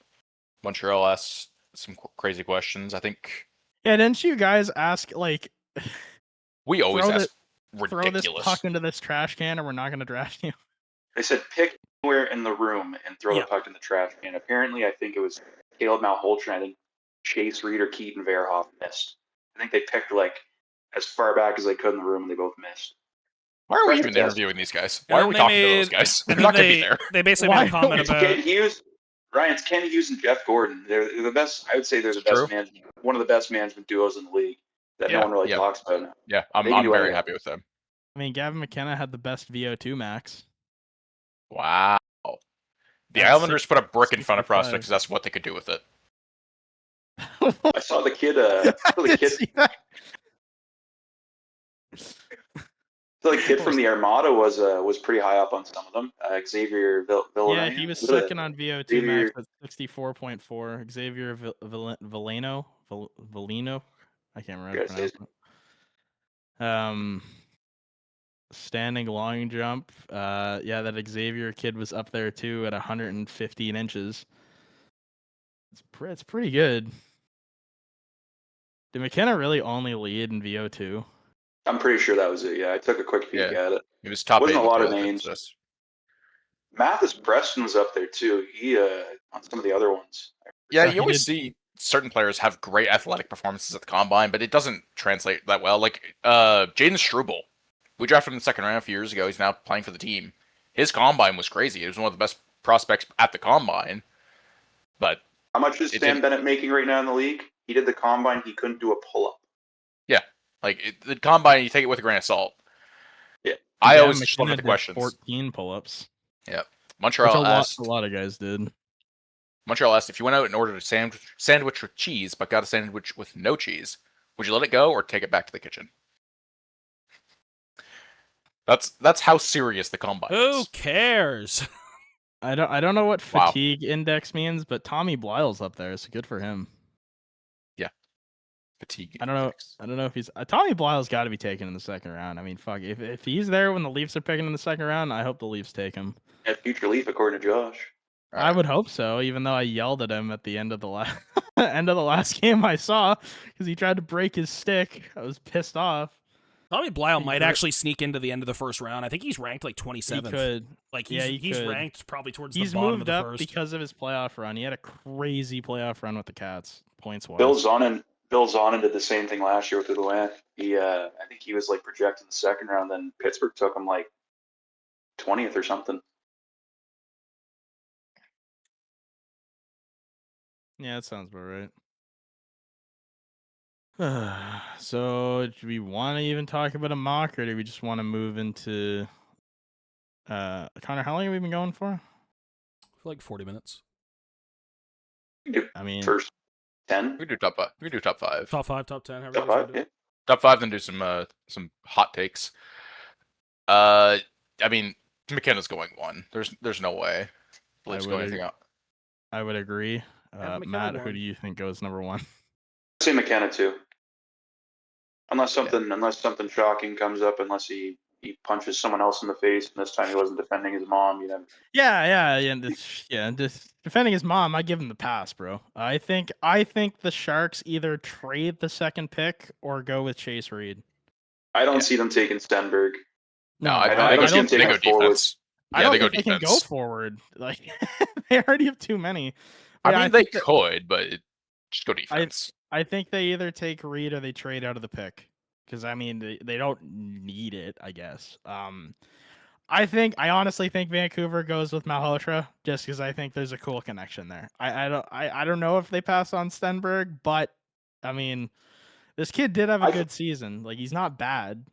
Montreal asked some crazy questions. I think Yeah, didn't you guys ask like we always throw ask throw this ridiculous. puck into this trash can, or we're not going to draft you? They said pick anywhere in the room and throw Yeah. the puck in the trash can. Apparently, I think it was Caleb Malholtron. I think Chase Reed or Keaton Verhoff missed. I think they picked like as far back as they could in the room, and they both missed. Why are we Freshman even test. interviewing these guys? And Why then are we they talking to those made- guys? They're And not then going to be there. they basically Why made a comment It's about. Ken Hughes. Ryan, it's Ken Hughes and Jeff Gordon. They're the best. I would say they're the It's true. best management, one of the best management duos in the league that no Yeah, one really yeah. talks about now. Yeah, They I'm can do very anything. happy with them. I mean, Gavin McKenna had the best VO2 max. Wow. The That's Islanders put a brick in front of 65. Prospect because that's what they could do with it. I saw the kid. The kid. See that? The kid from the Armada was pretty high up on some of them. Xavier Villanova. Yeah, he was second on VO2 Xavier- max at 64.4. Xavier Villeno. I can't remember how to Yeah, pronounce it. Standing long jump. Yeah, that Xavier kid was up there too at 115 inches. It's pretty good. Did McKenna really only lead in VO2? I'm pretty sure that was it. Yeah, I took a quick peek at it. He was top Wasn't 8 a lot with of 12 names. assists. Mathis Preston was up there too. He on some of the other ones. Yeah, Yeah, you he always did- see certain players have great athletic performances at the combine, but it doesn't translate that well. Like Jaden Struble, we drafted him in the second round a few years ago. He's now playing for the team. His combine was crazy. He was one of the best prospects at the combine. But How much is It Stan didn't- Bennett making right now in the league? He did the combine. He couldn't do a pull up. the combine, you take it with a grain of salt. Yeah. I Gavin always just look McKenna at the did questions. 14 pull-ups. Which Montreal a asked. lot of guys did. Montreal asked if you went out and ordered a sandwich with cheese, but got a sandwich with no cheese. Would you let it go or take it back to the kitchen? That's how serious the combine Who is. cares? I don't know what Wow. fatigue index means, but Tommy Blyle's up there, so good for him. Fatigue. I don't know. index. I don't know if he's Tommy Blyle's got to be taken in the second round. I mean, fuck, if he's there when the Leafs are picking in the second round, I hope the Leafs take him. At future Leaf, according to Josh. I would hope so, even though I yelled at him at the end of the last game I saw because he tried to break his stick. I was pissed off. Tommy Blyle He might could- actually sneak into the end of the first round. I think he's ranked like 27th. He could. Like Yeah, he's he could. ranked probably towards He's the bottom moved of the up first. because of his playoff run. He had a crazy playoff run with the Cats, points wise. Bill Zonin did the same thing last year with the Luan. He, I think he was like projected in the second round. Then Pittsburgh took him like 20th or something. Yeah, that sounds about right. So, do we want to even talk about a mock, or do we just want to move into Connor? How long have we been going for? For like 40 minutes. I mean, First 10, We could do top 5. We could do top 5. Top 5, top 10. however top you guys wanna 5. do Yeah. it. Top 5, then do some hot takes. I mean, McKenna's going 1. There's no way. Leafs go would anything out. I would agree. Yeah, McKenna Matt, who won. do you think goes number 1? I'd say McKenna too. Unless something shocking comes up, unless he punches someone else in the face, and this time he wasn't defending his mom. You know. Just defending his mom, I give him the pass, bro. I think the Sharks either trade the second pick or go with Chase Reed. I don't Yeah. see them taking Stenberg. No, I I don't see don't him they taking go forwards. defense. I Yeah, don't they go think they can go defense. forward. Like they already have too many. I Yeah, mean, they think that- could, but just go defense. I think they either take Reed or they trade out of the pick. Because I mean, they don't need it, I guess. I honestly think Vancouver goes with Malhotra just because I think there's a cool connection there. I don't know if they pass on Stenberg, but I mean, this kid did have a good season. Like he's not bad.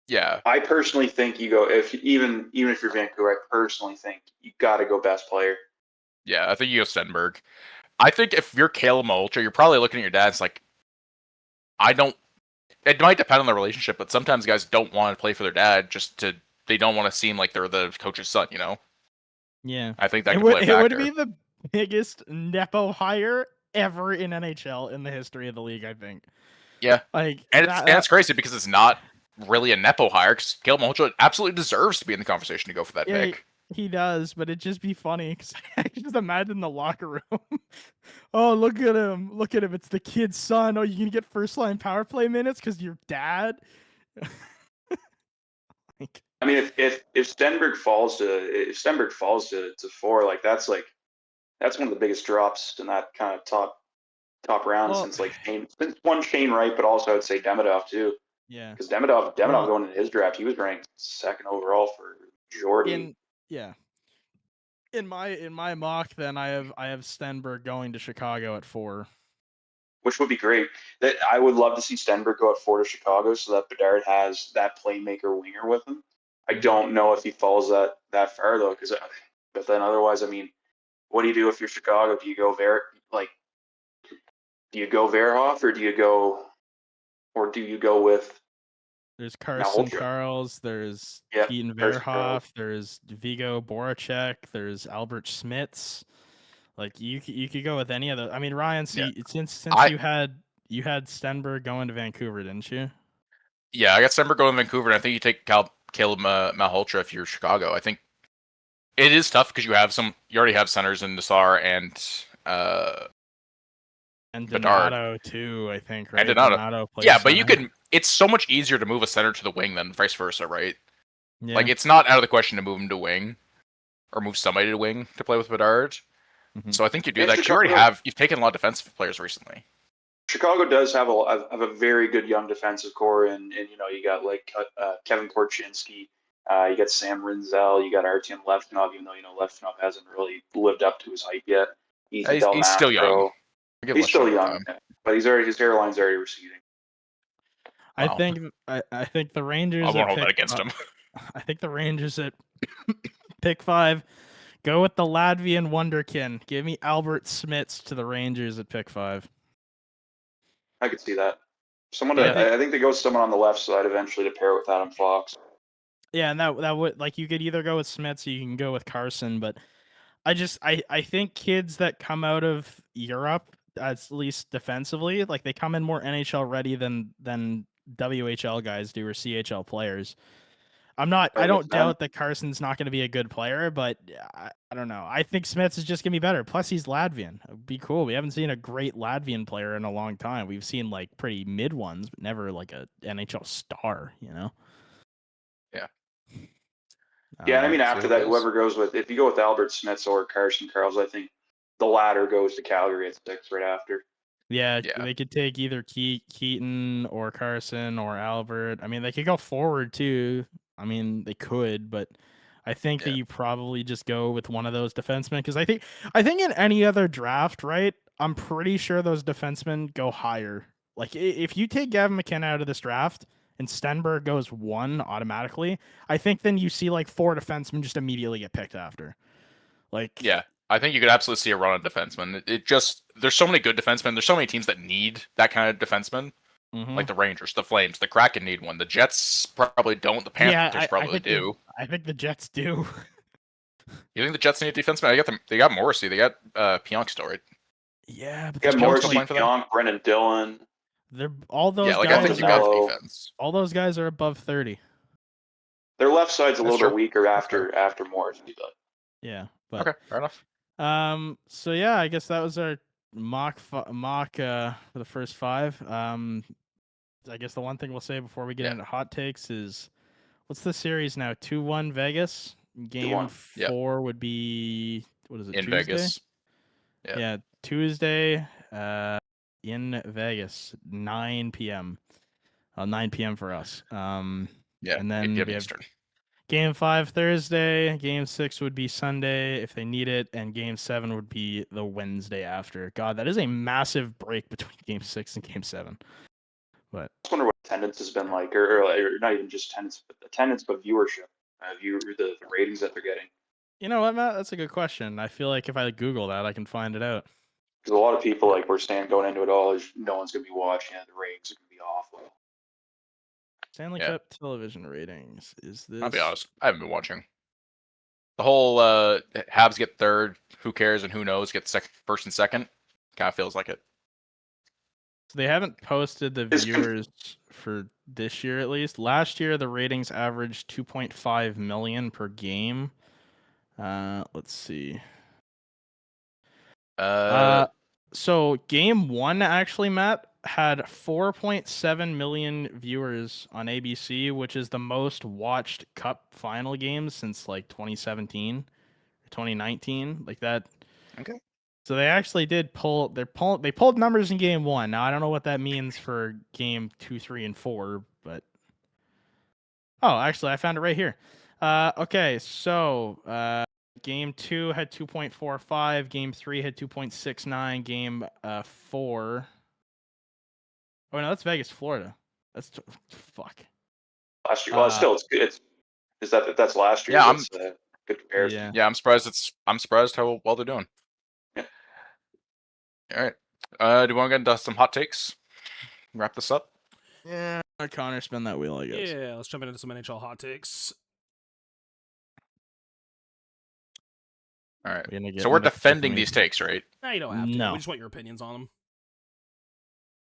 Yeah, I personally think you go even if you're Vancouver. I personally think you got to go best player. yeah. I think you go Stenberg. I think if you're Caleb Malhotra, you're probably looking at your dad. It's like, I don't. It might depend on the relationship, but sometimes guys don't want to play for their dad. They don't want to seem like they're the coach's son. You know. Yeah. I think that It could would, play a it factor. would be the biggest Nepo hire ever in NHL in the history of the league, I think. Yeah. Like, And it's crazy because it's not really a Nepo hire, because Caleb Malhotra absolutely deserves to be in the conversation to go for that yeah, pick. he does, but it'd just be funny because I just imagine the locker room. Oh, look at him. Look at him. It's the kid's son. Oh, you can get first line power play minutes because your dad. Like, I mean, if Stenberg falls to 4, that's one of the biggest drops in that kind of top round Well- since Shane Wright, but also I'd say Demidov too. yeah. Because Demidov Well- going into his draft, he was ranked 2nd overall for majority. In my mock, then I have Stenberg going to Chicago at 4. Which would be great. That I would love to see Stenberg go at 4 to Chicago so that Bedard has that playmaker winger with him. I don't know if he falls that far though, but then otherwise, I mean, what do you do if you're Chicago? Do you go Verhoff or do you go with There's Carson Malhotra? Charles. There's Yeah, Keaton Carson Charles. Verhoff. There's Vigo Boracek. There's Albert Schmitz. Like you could go with any of those. I mean, Ryan, since you had Stenberg going to Vancouver, didn't you? Yeah, I got Stenberg going to Vancouver, and I think you take Caleb Malhotra if you're Chicago. I think it is tough because you already have centers in Nassar and Donato too, I think, right? And Donato plays yeah, but center. it's so much easier to move a center to the wing than vice versa, right? Yeah. Like, it's not out of the question to move him to wing or move somebody to wing to play with Bedard. Mhm. So I think you do And that because you've taken a lot of defensive players recently. Chicago does have a very good young defensive core, and you got Kevin Korchinski, you got Sam Rinzel, you got Artyom Levchinov, even though Levchinov hasn't really lived up to his hype yet. He's still young. He's still young, but his hairline's already receding. I think the Rangers. I won't hold that against him. I think the Rangers at pick 5 go with the Latvian wonderkin. Give me Albert Schmitz to the Rangers at pick 5. I could see that. I think they go with someone on the left side eventually to pair with Adam Fox. Yeah, and that would, like, you could either go with Schmitz or you can go with Carson, but I think kids that come out of Europe, at least defensively, like, they come in more NHL ready than WHL guys do or CHL players. I don't doubt that Carson's not going to be a good player, but I don't know. I think Smith is just going to be better. Plus, he's Latvian. It'd be cool. We haven't seen a great Latvian player in a long time. We've seen, like, pretty mid ones, but never like a NHL star, Yeah. Yeah, I mean, after that, whoever goes with, if you go with Albert Smith or Carson Charles, I think the latter goes to Calgary at 6 right after. Yeah, they could take either Keaton or Carson or Albert. I mean, they could go forward too. I mean, they could, but I think that you probably just go with one of those defensemen, because I think in any other draft, right, I'm pretty sure those defensemen go higher. Like, if you take Gavin McKenna out of this draft and Stenberg goes 1 automatically, I think then you see like 4 defensemen just immediately get picked after. Like, yeah, I think you could absolutely see a run on defensemen. There's so many good defensemen. There's so many teams that need that kind of defenseman. Like the Rangers, the Flames, the Kraken need one. The Jets probably don't. The Panthers probably do. I think the Jets do. You think the Jets need a defenseman? They got Morrissey. They got Pionk still, right? Yeah, but they got Morrissey, Pionk, Brendan Dillon. They're all those guys. I think you got the defense. All those guys are above 30. Their left side's a little bit weaker after Morrissey, but yeah. But okay, fair enough. So yeah, I guess that was our mock for the first 5. I guess the one thing we'll say before we get into hot takes is, what's the series now? 2-1 Vegas. Game 4 would be, what is it? In Tuesday? Vegas. Yeah, Tuesday. In Vegas, 9 p.m. 9 p.m. for us. And then we have Eastern. Game 5 Thursday. Game 6 would be Sunday if they need it, and Game 7 would be the Wednesday after. God, that is a massive break between Game 6 and Game 7. But I just wonder what attendance has been like, or not even just attendance, but viewership. The ratings that they're getting. You know what, Matt? That's a good question. I feel like if I Google that, I can find it out. Because a lot of people, like, we're saying going into it all, no one's going to be watching it. The ratings are going to be awful. Stanley Cup television ratings. Is this? I'll be honest. I haven't been watching. The whole Habs get third, who cares and who knows, get first and second. Kind of feels like it. So they haven't posted the It's viewers for this year at least. Last year the ratings averaged 2.5 million per game. Let's see. So game 1 actually, Matt, had 4.7 million viewers on ABC, which is the most watched Cup final game since like 2017 or 2019, like that. Okay. So they actually did they pulled numbers in game 1. Now I don't know what that means for game 2, 3, and 4, but actually I found it right here. Okay, so game 2 had 2.45, game 3 had 2.69, game 4. Oh no, that's Vegas, Florida. Fuck. Last year. Well, still, that's last year. Yeah, That's good comparison. Yeah, I'm surprised how well they're doing. Yeah. All right. Do you want to get into some hot takes? Wrap this up. Yeah, Connor, spin that wheel, I guess. Yeah, let's jump into some NHL hot takes. All right. We're gonna get So we're into defending different- these takes, right? No, you don't have to. No. We just want your opinions on them.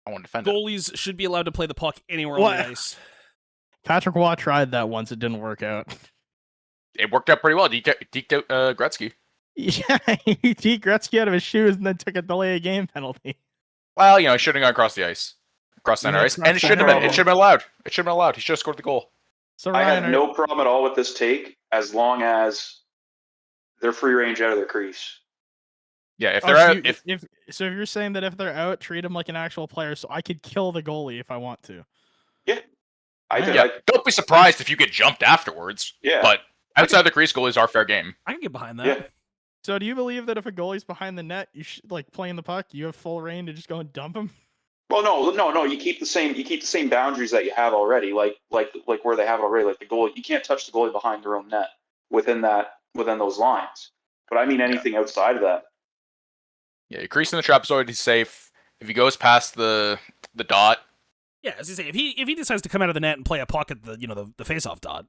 I want to defend it. Goalies should be allowed to play the puck anywhere What? on the ice. Patrick Waugh tried that once. It didn't work out. It worked out pretty well. Deked out Gretzky. Yeah, he beat Gretzky out of his shoes and then took a delay of game penalty. Well, he shouldn't have gone across the ice, across center Yeah, ice, across and it shouldn't have center. been. It should have been allowed. It should have been allowed. He should have scored the goal. So I Ryan, have no problem at all with this take as long as they're free range out of their crease. Yeah, if Oh, they're so out, if you're saying that if they're out, treat them like an actual player, so I could kill the goalie if I want to. don't be surprised if you get jumped afterwards. Yeah. But outside the crease, goalies are fair game. I can get behind that. Yeah. So do you believe that if a goalie's behind the net, you should like playing the puck, you have full reign to just go and dump him? Well, no. You keep the same boundaries that you have already, like where they have it already. Like the goalie, you can't touch the goalie behind their own net within those lines. But I mean anything outside of that. Yeah, your crease in the trap is already safe. If he goes past the dot, Yeah, as you say, if he decides to come out of the net and play a puck at the face-off dot,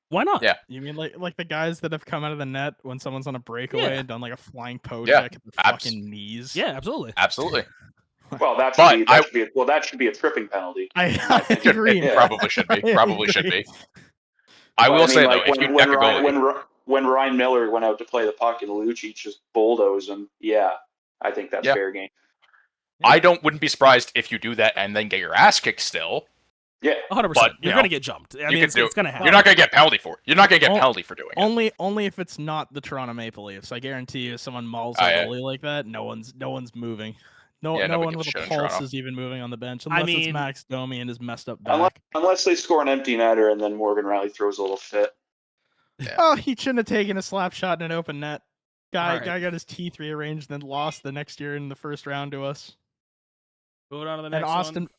why not? Yeah. You mean like the guys that have come out of the net when someone's on a breakaway Yeah. and done like a flying poke Yeah, check at the fucking knees? Yeah, absolutely. absolutely. Well, that should be a tripping penalty. I Should agree. be. Yeah. Probably should be. I Probably should agree. be. I will mean, say like, though, if you when deck a goalie, when Ryan Miller went out to play the puck and Lucic just bulldozed him, yeah, I think that's Yeah. fair game. I wouldn't be surprised if you do that and then get your ass kicked still. Yeah. 100%. But, You're you going to know, get jumped. I you mean, can it's do- going to happen. You're not going to get penalty for it. You're not going to get Oh, penalty for doing it. Only if it's not the Toronto Maple Leafs. I guarantee you, if someone mauls Oh, a yeah. goalie like that, no one's moving. No Yeah, nobody one gives with a a shit in pulse Toronto. is even moving on the bench I unless mean- it's Max Domi and his messed up back. Unless they score an empty netter and then Morgan Riley throws a little fit. Yeah. Oh, he shouldn't have taken a slap shot in an open net. Guy Alright. got his teeth rearranged, then lost the next year in the first round to us. Moving on to the And next Austin. one.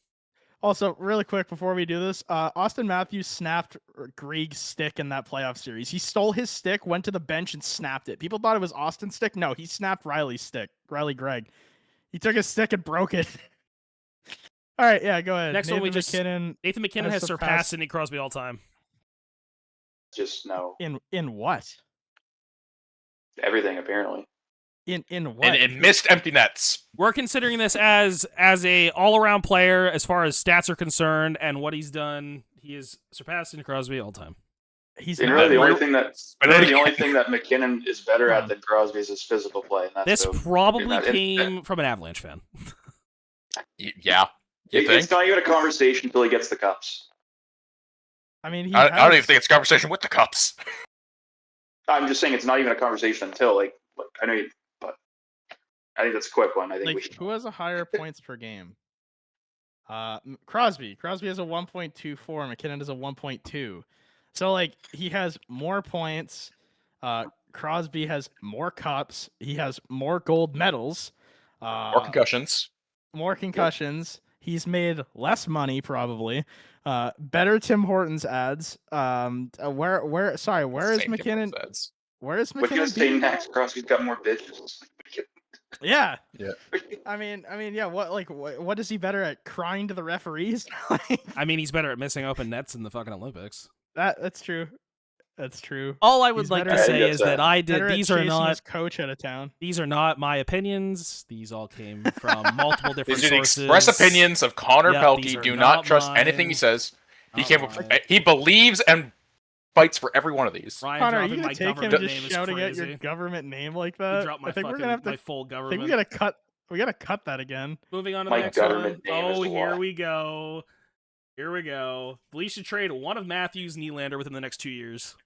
Also, really quick before we do this, Austin Matthews snapped Grieg's stick in that playoff series. He stole his stick, went to the bench, and snapped it. People thought it was Austin's stick. No, he snapped Riley's stick. Riley Gregg. He took his stick and broke it. All right, yeah, go ahead. Next one, Nathan we just- McKinnon Nathan McKinnon has surpassed Sidney Crosby all time. Just no. in what? Everything apparently. In what? And missed empty nets. We're considering this as a all-around player as far as stats are concerned and what he's done. He has surpassed Sidney Crosby all time. He's And not- really, the only But thing that McKinnon is better at than Crosby is his physical play. And that's This so- probably that- came from an Avalanche fan. Yeah. You think? It's not even a conversation until he gets the cups. I mean, I don't even think it's a conversation with the Cups. I'm just saying it's not even a conversation until like I know you, but I think that's a quick one. I think we like should. who has a higher points per game? Crosby. Crosby has a 1.24. McKinnon has a 1.2. So like he has more points. Crosby has more cups. He has more gold medals. Or concussions. More concussions. He's made less money probably. Better Tim Hortons ads. Where is Same McKinnon? difference ads. Where is What can I McKinnon? say being- next? Crosby's got more bitches. Yeah. Yeah. I mean, yeah. What is he better at? Crying to the referees? Like, I mean, he's better at missing open nets in the fucking Olympics. that's true. That's true. All I would He's like better to at- say is that I did. Better at These are chasing not. his coach out of town. These are not my opinions. These all came from multiple different These are the sources. express opinions of Connor Yep, these Pelkey. are Do not not trust mine. anything he says. He Not came. mine. He believes and fights for every one of these. Ryan Connor, are dropping you my gonna take him government and just name is shouting out crazy. your government name like He that? dropped my I think we're fucking gonna have to. my full I government. think we gotta cut. We gotta cut that again. Moving on to My the next one. government name is Oh, here what? we go. Here we go. The Leafs should trade one of Matthews and Nylander within the next 2 years.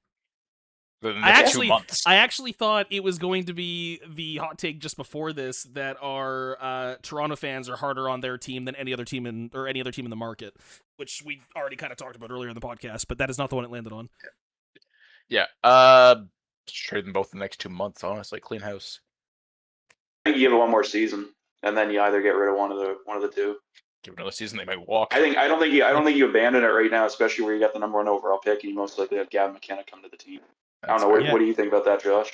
The next 2 months. I actually thought it was going to be the hot take just before this that our Toronto fans are harder on their team than any other team in the market, which we already kind of talked about earlier in the podcast, but that is not the one it landed on. Yeah. Trade them both in the next 2 months. Honestly, clean house. I think you give it one more season, and then you either get rid of one of the two. Give it another season, they might walk. I don't think you abandon it right now, especially where you got the number 1 overall pick, and you most likely have Gavin McKenna come to the team. I don't know. fair. What do you think about that, Josh?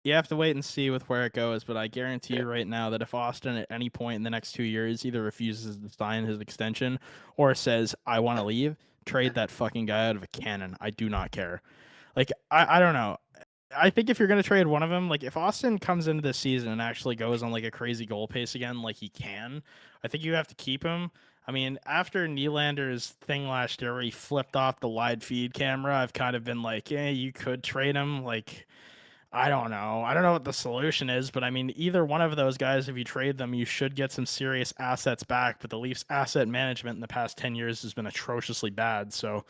You have to wait and see with where it goes, but I guarantee you right now that if Austin at any point in the next 2 years either refuses to sign his extension or says, I want to leave, trade that fucking guy out of a cannon. I do not care. Like, I don't know. I think if you're going to trade one of them, like if Austin comes into this season and actually goes on like a crazy goal pace again, like he can, I think you have to keep him. I mean, after Nylander's thing last year where he flipped off the wide feed camera, I've kind of been like, yeah, you could trade him. Like, I don't know. I don't know what the solution is, but I mean, either one of those guys, if you trade them, you should get some serious assets back. But the Leafs' asset management in the past 10 years has been atrociously bad. So,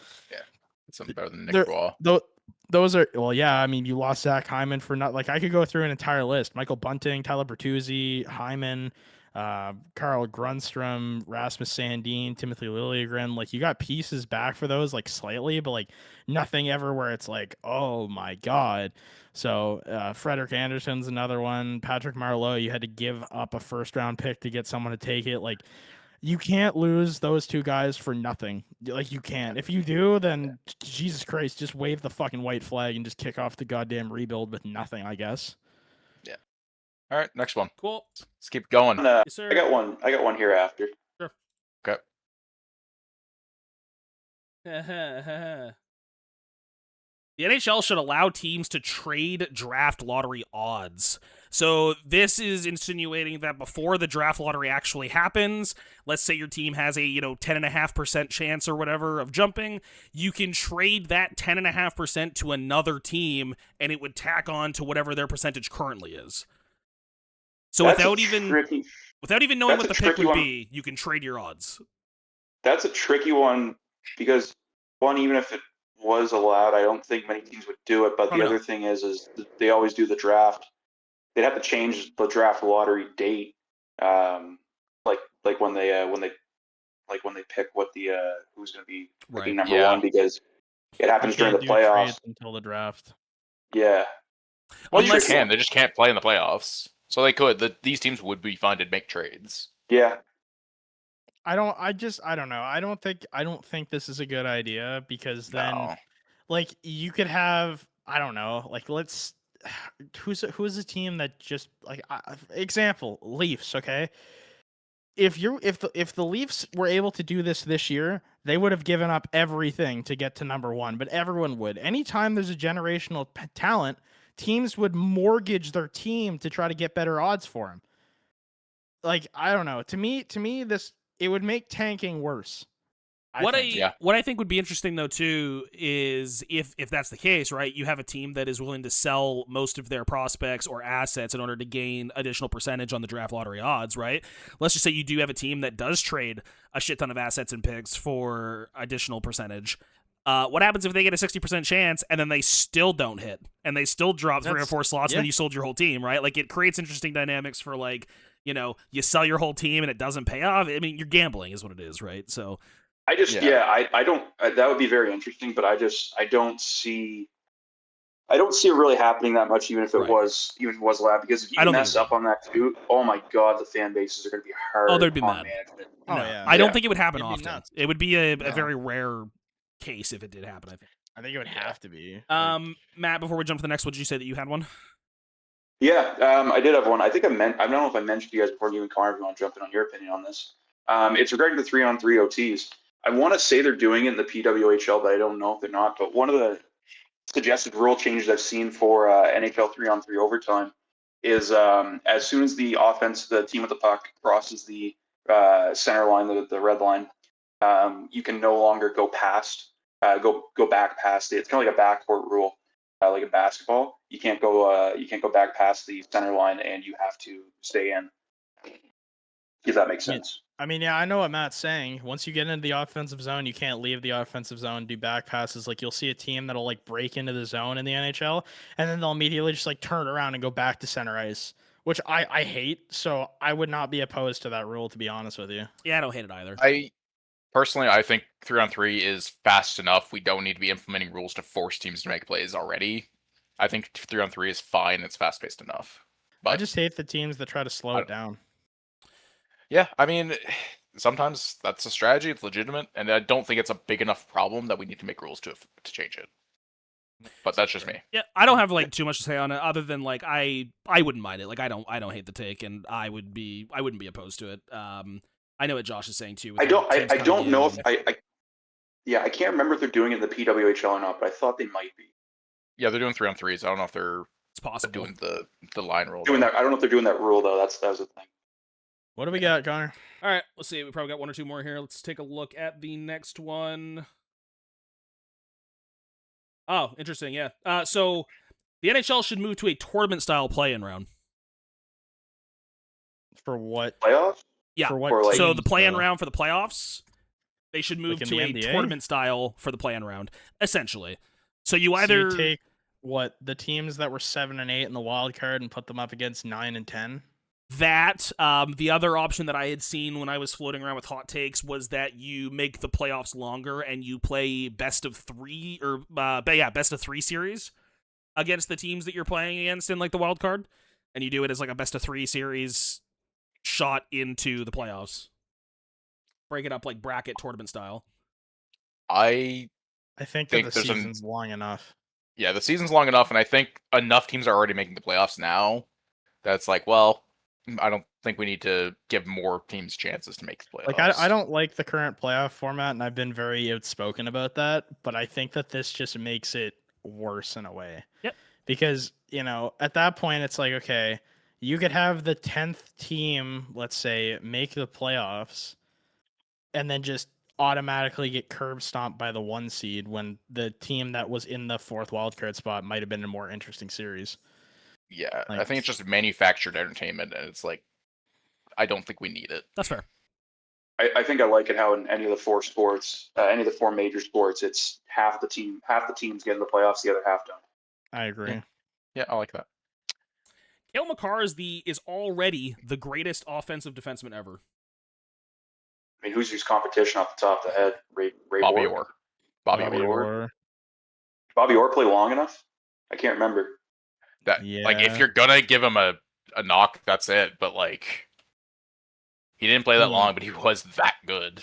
It's something better than Nick Bois. those are, well, yeah. I mean, you lost Zach Hyman for not, like, I could go through an entire list. Michael Bunting, Tyler Bertuzzi, Hyman, Carl Grundstrom, Rasmus Sandin, Timothy Liljegren. Like, you got pieces back for those, like, slightly, but like nothing ever where it's like, oh my god. So Frederik Andersen's another one. Patrick Marleau, you had to give up a first-round pick to get someone to take it. Like, you can't lose those two guys for nothing. Like, you can't. If you do, then Jesus Christ, just wave the fucking white flag and just kick off the goddamn rebuild with nothing, I guess. Yeah. All right, next one. Cool. Let's keep going. Yes, sir. I got one here after. Okay. The NHL should allow teams to trade draft lottery odds. So this is insinuating that before the draft lottery actually happens, let's say your team has a 10.5% chance or whatever of jumping, you can trade that 10.5% to another team, and it would tack on to whatever their percentage currently is. So without even knowing what the pick would be, you can trade your odds. That's a tricky one because one, even if it was allowed, I don't think many teams would do it. But the other thing is they always do the draft. They'd have to change the draft lottery date, like when they pick what the who's going to be picking number one, because it happens during the playoffs until the draft. Yeah. Well, you can. They just can't play in the playoffs, so they could. These teams would be fine to make trades. Yeah. I don't know. I don't think this is a good idea because then, like, you could have, I don't know, like, who's a team that just, like, example, Leafs, okay? If the Leafs were able to do this year, they would have given up everything to get to number one, but everyone would. Anytime there's a generational talent, teams would mortgage their team to try to get better odds for him. Like, I don't know. To me, it would make tanking worse. What I think would be interesting, though, too, is if that's the case, right, you have a team that is willing to sell most of their prospects or assets in order to gain additional percentage on the draft lottery odds, right? Let's just say you do have a team that does trade a shit ton of assets and picks for additional percentage. What happens if they get a 60% chance and then they still don't hit and they still drop 3 or 4 slots and then you sold your whole team, right? Like, it creates interesting dynamics for, like, you sell your whole team and it doesn't pay off. I mean, you're gambling is what it is, right? So I don't, that would be very interesting, but I don't see it really happening that much, even if it was allowed, because if you mess up on that too, oh my God, the fan bases are going to be hard. Oh, they'd be mad. Management. Oh, yeah. I don't think it would happen often. It would be a very rare case if it did happen, I think. I think it would have to be. Matt, before we jump to the next one, did you say that you had one? Yeah, I did have one. I think I don't know if I mentioned to you guys before. You and Connor, if you want to jump in on your opinion on this. It's regarding the 3-on-3 OTs. I want to say they're doing it in the PWHL, but I don't know if they're not. But one of the suggested rule changes I've seen for NHL 3-on-3 overtime is as soon as the team with the puck crosses the center line, the red line, you can no longer go back past it. It's kind of like a backcourt rule, like in basketball. You can't go back past the center line, and you have to stay in. If that makes sense. I mean, yeah, I know what Matt's saying. Once you get into the offensive zone, you can't leave the offensive zone, do back passes. Like, you'll see a team that'll, like, break into the zone in the NHL, and then they'll immediately just, like, turn around and go back to center ice, which I hate. So I would not be opposed to that rule, to be honest with you. Yeah, I don't hate it either. Personally, I think 3-on-3 is fast enough. We don't need to be implementing rules to force teams to make plays already. I think 3-on-3 is fine. It's fast-paced enough. But I just hate the teams that try to slow it down. Yeah, I mean, sometimes that's a strategy. It's legitimate, and I don't think it's a big enough problem that we need to make rules to change it. But that's just me. Yeah, I don't have like too much to say on it, other than like I wouldn't mind it. Like I don't hate the take, and I wouldn't be opposed to it. I know what Josh is saying too. I don't know if I can't remember if they're doing it in the PWHL or not, but I thought they might be. Yeah, they're doing 3-on-3s. I don't know if they're doing the line rule. I don't know if they're doing that rule though. That was the thing. What do we got, Connor? All right, let's see. We probably got one or two more here. Let's take a look at the next one. Oh, interesting. Yeah. So the NHL should move to a tournament-style play-in round. For what? Playoffs? Yeah. For what? So the play-in round for the playoffs, they should move Like to a NBA? tournament style for the play-in round, essentially. So you So either you take the teams that were 7 and 8 in the wild card and put them up against 9 and 10. that. The other option that I had seen when I was floating around with hot takes was that you make the playoffs longer and you play best of 3 best of 3 series against the teams that you're playing against in like the wild card, and you do it as like a best of 3 series shot into the playoffs. Break it up like bracket tournament style. I think that the there's season's long enough. Yeah, the season's long enough, and I think enough teams are already making the playoffs now. That's like, well, I don't think we need to give more teams chances to make the playoffs. Like, I don't like the current playoff format, and I've been very outspoken about that, but I think that this just makes it worse in a way. Yep. Because, at that point, it's like, okay, you could have the 10th team, let's say, make the playoffs, and then just automatically get curb stomped by the 1 seed when the team that was in the 4th wildcard spot might have been a more interesting series. Yeah, Like, I think it's just manufactured entertainment, and it's like, I don't think we need it. That's fair. I think I like it how in any of the 4 sports, any of the 4 major sports, it's half the teams get in the playoffs, the other half don't. I agree. Yeah, I like that. Cale Makar is already the greatest offensive defenseman ever. I mean, who's competition off the top of the head? Ray Bobby Orr? Orr. Bobby Orr. Orr. Bobby Orr play long enough? I can't remember. Like, if you're gonna give him a knock, that's it. But like, he didn't play that long, but he was that good.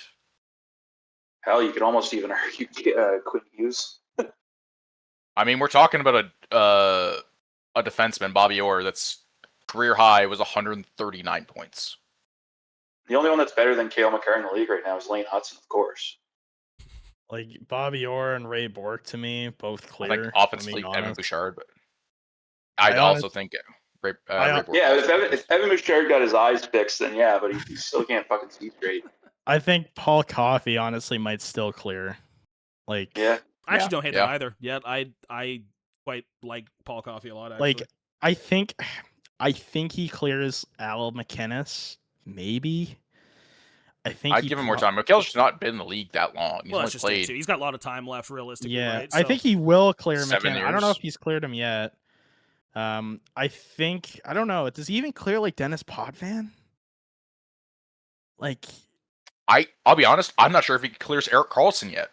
Hell, you could almost even argue Quinn Hughes. I mean, we're talking about a defenseman, Bobby Orr, that's career high was 139 points. The only one that's better than Cale Makar in the league right now is Lane Hudson, of course. Like, Bobby Orr and Ray Bork, to me, both clear. Like, offensively, Evan Bouchard, but I'd also think Ray Bork. Yeah, if Evan Bouchard got his eyes fixed, then yeah, but he still can't fucking see straight. I think Paul Coffey, honestly, might still clear. Like, yeah. I actually don't hate that either. Yet I quite like Paul Coffey a lot. Actually. Like, I think he clears Al McInnes. Maybe. I'd give him more time. Mikhail's just not been in the league that long. He's well, only played. He's got a lot of time left, realistically. Yeah, right? I think he will clear 7 McInnes. I don't know years. if he's cleared him yet. I don't know. Does he even clear like Dennis Potvin? Like, I'll be honest. I'm not sure if he clears Erik Karlsson yet.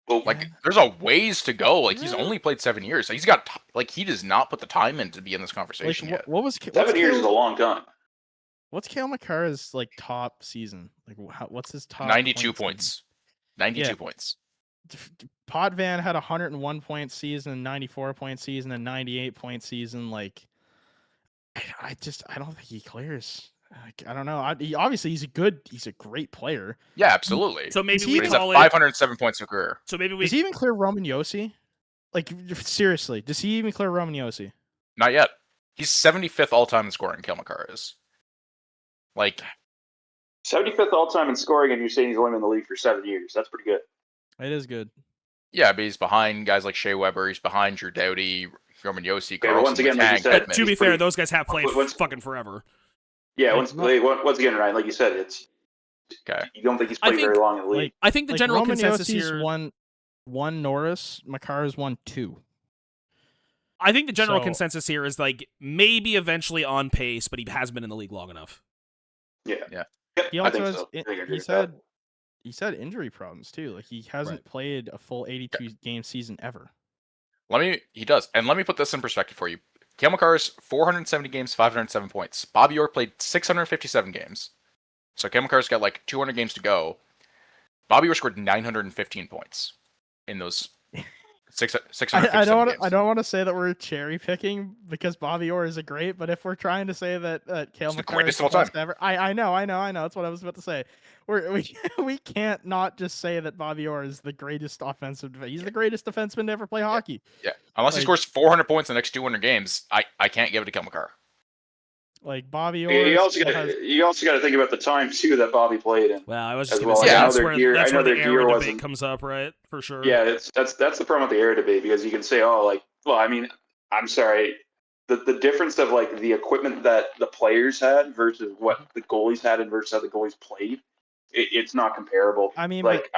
Well, Like, there's a ways to go. Like, he's only played 7 years. So he's got he does not put the time in to be in this conversation yet. what was 7 years is a long time. What's Cale Makar's like top season? Like, what's his top? 92 points. 92 points. Potvin had 101 point season, 94 point season, and 98 point season. Like, I don't think he clears. Like, I don't know. Obviously, he's a great player. Yeah, absolutely. So maybe He we He's call at it. 507 points in career. So maybe we. Does he even clear Roman Josi? Like seriously, does he even clear Roman Josi? Not yet. He's 75th all time in scoring. Cale Makar is. Like 75th all time in scoring, and you're saying he's only been in the league for 7 years. That's pretty good. It is good. yeah, but he's behind guys like Shea Weber. He's behind Drew Doughty, Roman Josi, but Carlson, once again, like you Letang, said, But to be he's fair, pretty- those guys have played once- fucking forever. Yeah, Like, once again, Ryan, like you said, it's Okay. you don't think he's I played very think, long in the league. I think the like general Roman consensus Josi's here. one Norris, Makar's won 2. I think the general So- consensus here is like maybe eventually on pace, but he hasn't been in the league long enough. Yeah. Yeah. Yep, He I also think has so. I think I agree he with that. said he said injury problems too. Like he hasn't played a full 82 game season ever. He does. And let me put this in perspective for you. Cale Makar's 470 games, 507 points. Bobby Orr played 657 games. So Cale Makar's got like 200 games to go. Bobby Orr scored 915 points in those 657 I don't games. I don't want to say that we're cherry picking because Bobby Orr is a great, but if we're trying to say that Cale He's the Makar greatest is the of all best ever, I know. That's what I was about to say. We can't not just say that Bobby Orr is the greatest offensive. He's the greatest defenseman to ever play hockey. Yeah. Unless he Like- scores 400 points in the next 200 games, I can't give it to Cale Makar. Like Bobby Orr. You also still got has- to think about the time too that Bobby played in. Well, I was just As going to well, say I know that's their where gear- that's I know where the their gear era debate wasn't- comes up, right? For sure. Yeah, that's the problem with the era debate because you can say, oh, like, well, I mean, I'm sorry, the difference of like the equipment that the players had versus what the goalies had and versus how the goalies played, it's not comparable. I mean, like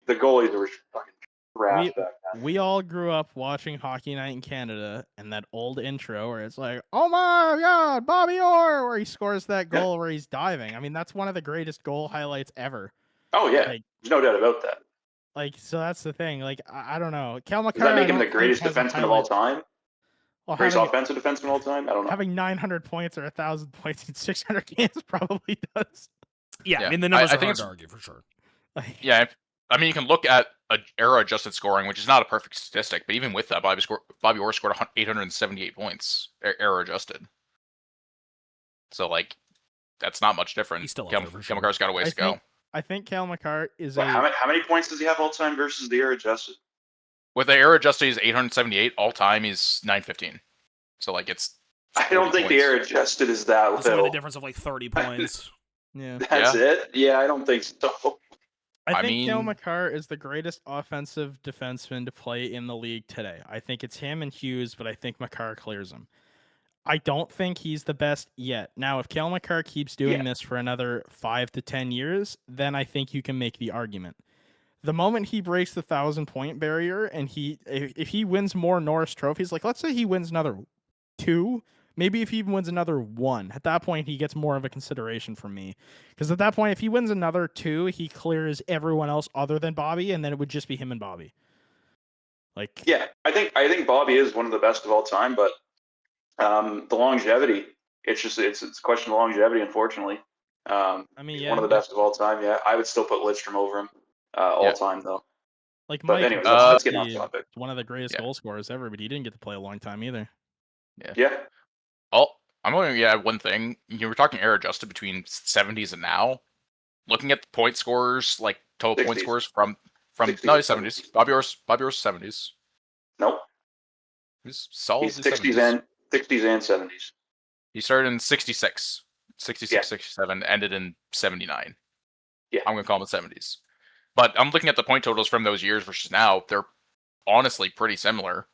the goalies were fucking trash back then. we all grew up watching Hockey Night in Canada and that old intro where it's like, oh my God, Bobby Orr, where he scores that goal where he's diving. I mean, that's one of the greatest goal highlights ever. Oh yeah, Like- there's no doubt about that. Like, so that's the thing. Like, I don't know. Cale Makar, Does that make I him don't the think greatest has a defenseman of all highlight- time? Well, Greatest having, offensive defenseman of all time? I don't know. having 900 points or 1,000 points in 600 games probably does. Yeah, Yeah. I mean the numbers I are think hard it's- to argue for sure. Like, Yeah. I mean, you can look at era adjusted scoring, which is not a perfect statistic, but even with that, Bobby Orr scored 878 points era adjusted. So like, that's not much different. He's still up Cale there for sure. Makar's got a ways to go. I think Cale Makar is But a. how many points does he have all time versus the year adjusted? With the era adjusted, he's 878 all time. He's 915. So like, it's. I don't 40 think the points. year adjusted is that That's only the little. difference of like 30 points. Yeah. That's it? Yeah, I don't think so. I I think Cale mean- Makar is the greatest offensive defenseman to play in the league today. I think it's him and Hughes, but I think Makar clears him. I don't think he's the best yet. Now, if Cale Makar keeps doing this for another 5 to 10 years, then I think you can make the argument. The moment he breaks the 1,000-point barrier and if he wins more Norris trophies, like let's say he wins another 2, maybe if he even wins another 1, at that point he gets more of a consideration from me. Because at that point, if he wins another 2, he clears everyone else other than Bobby, and then it would just be him and Bobby. Like, Yeah, I think Bobby is one of the best of all time, but the longevity, it's a question of longevity, unfortunately. I mean, He's yeah, one of the best of all time. Yeah, I would still put Lidstrom over him all Yeah. time though. like But Mike anyways, Bossy let's get off is topic. one of the greatest Yeah. goal scorers ever, but he didn't get to play a long time either. Yeah, Oh, I'm only gonna add one thing. You were talking era adjusted between 70s and now. Looking at the point scorers, like total point 60s. scores from 60s no and 70s. Bobby Orr's 70s. nope. He's solid. He's 60s and 70s. He started in 66, 66, Yeah. 67, ended in 79. Yeah. I'm gonna call him the 70s. But I'm looking at the point totals from those years versus now. They're honestly pretty similar.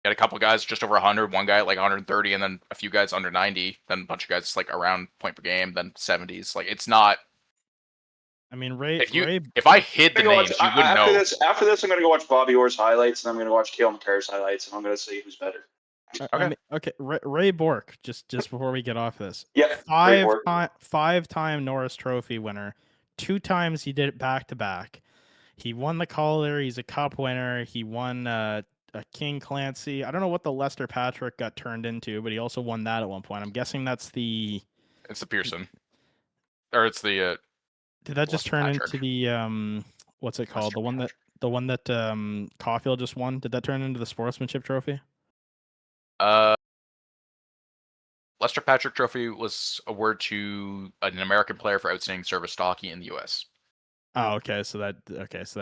Got a couple guys just over 100, one guy at like 130, and then a few guys under 90, then a bunch of guys like around point per game, then 70s. Like it's not. I mean, Ray. If I hid the I'm gonna names, go you wouldn't after know. After this, I'm going to go watch Bobby Orr's highlights, and I'm going to watch Cale Makar's highlights, and I'm going to see who's better. Okay. Ray Bork. Just before we get off this, Yeah, great work. five-time Norris Trophy winner. 2 times he did it back to back. He won the Calder. He's a Cup winner. He won a King Clancy. I don't know what the Lester Patrick got turned into, but he also won that at one point. I'm guessing that's the. It's the Pearson, or it's the. Did that just Lester turn Patrick. into the what's it called? Lester The one that Caulfield just won. Did that turn into the Sportsmanship Trophy? Lester Patrick Trophy was awarded to an American player for outstanding service to hockey in the U.S. Oh, okay. So that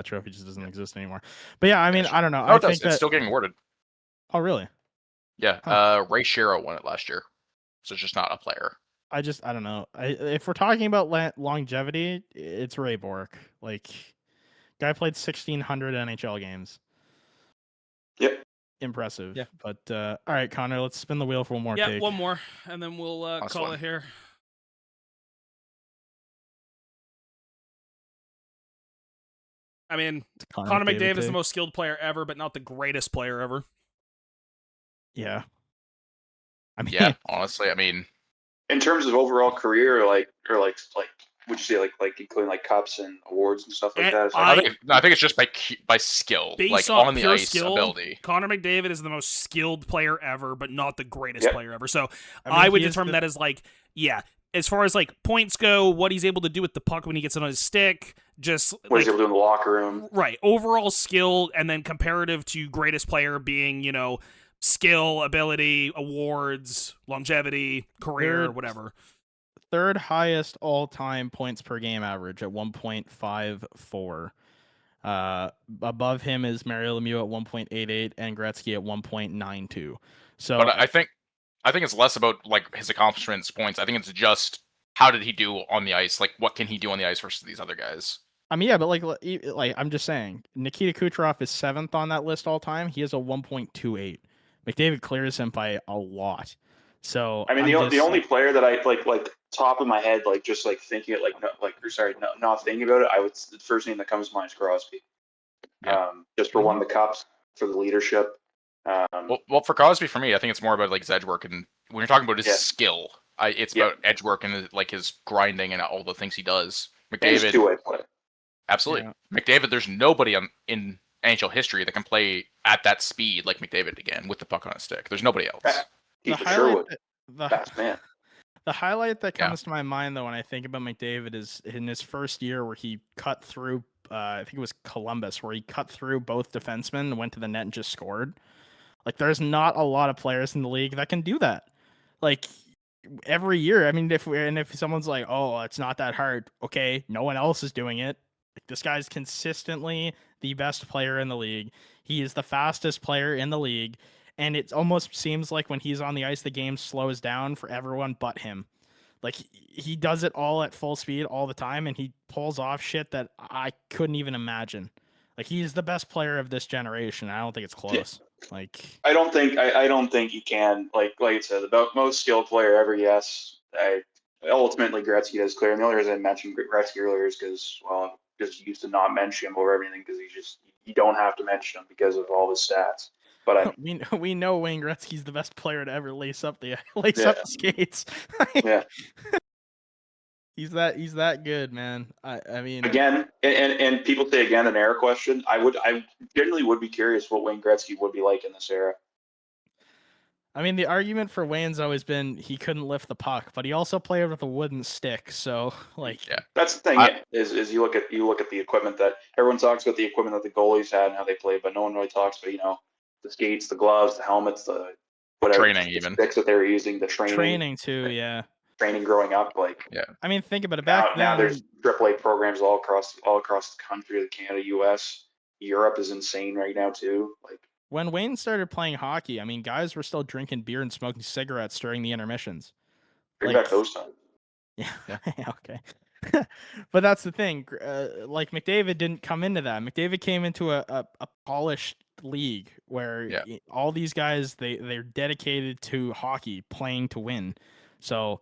trophy just doesn't exist anymore. But yeah, I mean, I don't know. No, I it does. think It's that still getting awarded. Oh, really? Yeah, Huh. Ray Shero won it last year, so it's just not a player. I don't know. If we're talking about longevity, it's Ray Bork. Like, guy played 1,600 NHL games. Yep. Impressive. Yeah. But all right, Connor, let's spin the wheel for one more Yeah, take. one more, and then we'll Last call one. it here. I mean, Connor McDavid is the most skilled player ever, but not the greatest player ever. Yeah. I mean, Yeah, honestly, I mean, In terms of overall career, like would you say like including like cups and awards and stuff like And that? Is that I think it's just by skill, based like on on the pure ice skill, ability. Connor McDavid is the most skilled player ever, but not the greatest Yep. player ever. So I would he is determine that as like, yeah, as far as like points go, what he's able to do with the puck when he gets it on his stick, just what like he's able to do in the locker room? right, overall skill, and then comparative to greatest player being, you know, skill, ability, awards, longevity, career, whatever. third highest all-time points per game average at 1.54. Above him is Mario Lemieux at 1.88 and Gretzky at 1.92. So, But I think it's less about like his accomplishments, points. I think it's just how did he do on the ice? Like, what can he do on the ice versus these other guys? I mean, yeah, but like I'm just saying, Nikita Kucherov is 7th on that list all time. He has a 1.28. McDavid clears him by a lot. So I mean, the only player that I like top of my head, like just like thinking it, like not thinking about it. The first name that comes to mind is Crosby. Yeah. Just for one of the cups, for the leadership. Well, for Crosby, for me, I think it's more about like his edge work, and when you're talking about his skill, it's about edge work and like his grinding and all the things he does. McDavid, two-way play. Absolutely. Yeah. McDavid, there's nobody in NHL history that can play at that speed like McDavid again with the puck on a stick. There's nobody else. The Sherwood, highlight, fast man. the highlight that comes to my mind though when I think about McDavid is in his first year where he cut through. I think it was Columbus where he cut through both defensemen and went to the net and just scored. Like, there's not a lot of players in the league that can do that. Like, every year. I mean, if someone's like, "Oh, it's not that hard," okay, no one else is doing it. Like, this guy's consistently the best player in the league. He is the fastest player in the league, and it almost seems like when he's on the ice, the game slows down for everyone but him. Like, he does it all at full speed all the time, and he pulls off shit that I couldn't even imagine. Like, he's the best player of this generation. I don't think it's close. Like, I don't think you can. Like I said, the most skilled player ever. Yes, ultimately Gretzky does clear. And the only reason I mentioned Gretzky earlier is because just used to not mention him over everything because you don't have to mention him because of all his stats. But we know Wayne Gretzky's the best player to ever lace up the skates. Yeah. He's that good, man. I mean, again, and people say again an era question. I generally would be curious what Wayne Gretzky would be like in this era. I mean, the argument for Wayne's always been he couldn't lift the puck, but he also played with a wooden stick. So, like, that's the thing is you look at the equipment that everyone talks about, the equipment that the goalies had and how they played, but no one really talks about the skates, the gloves, the helmets, the whatever training, the even sticks that they were using, the training too. Yeah, training growing up, like I mean, think about it. Back now then, there's AAA programs all across the country, Canada, U.S., Europe is insane right now too. Like, when Wayne started playing hockey, I mean, guys were still drinking beer and smoking cigarettes during the intermissions. bring back those times. Yeah. Okay. But that's the thing. Like, McDavid didn't come into that. McDavid came into a polished league where all these guys they're dedicated to hockey, playing to win. So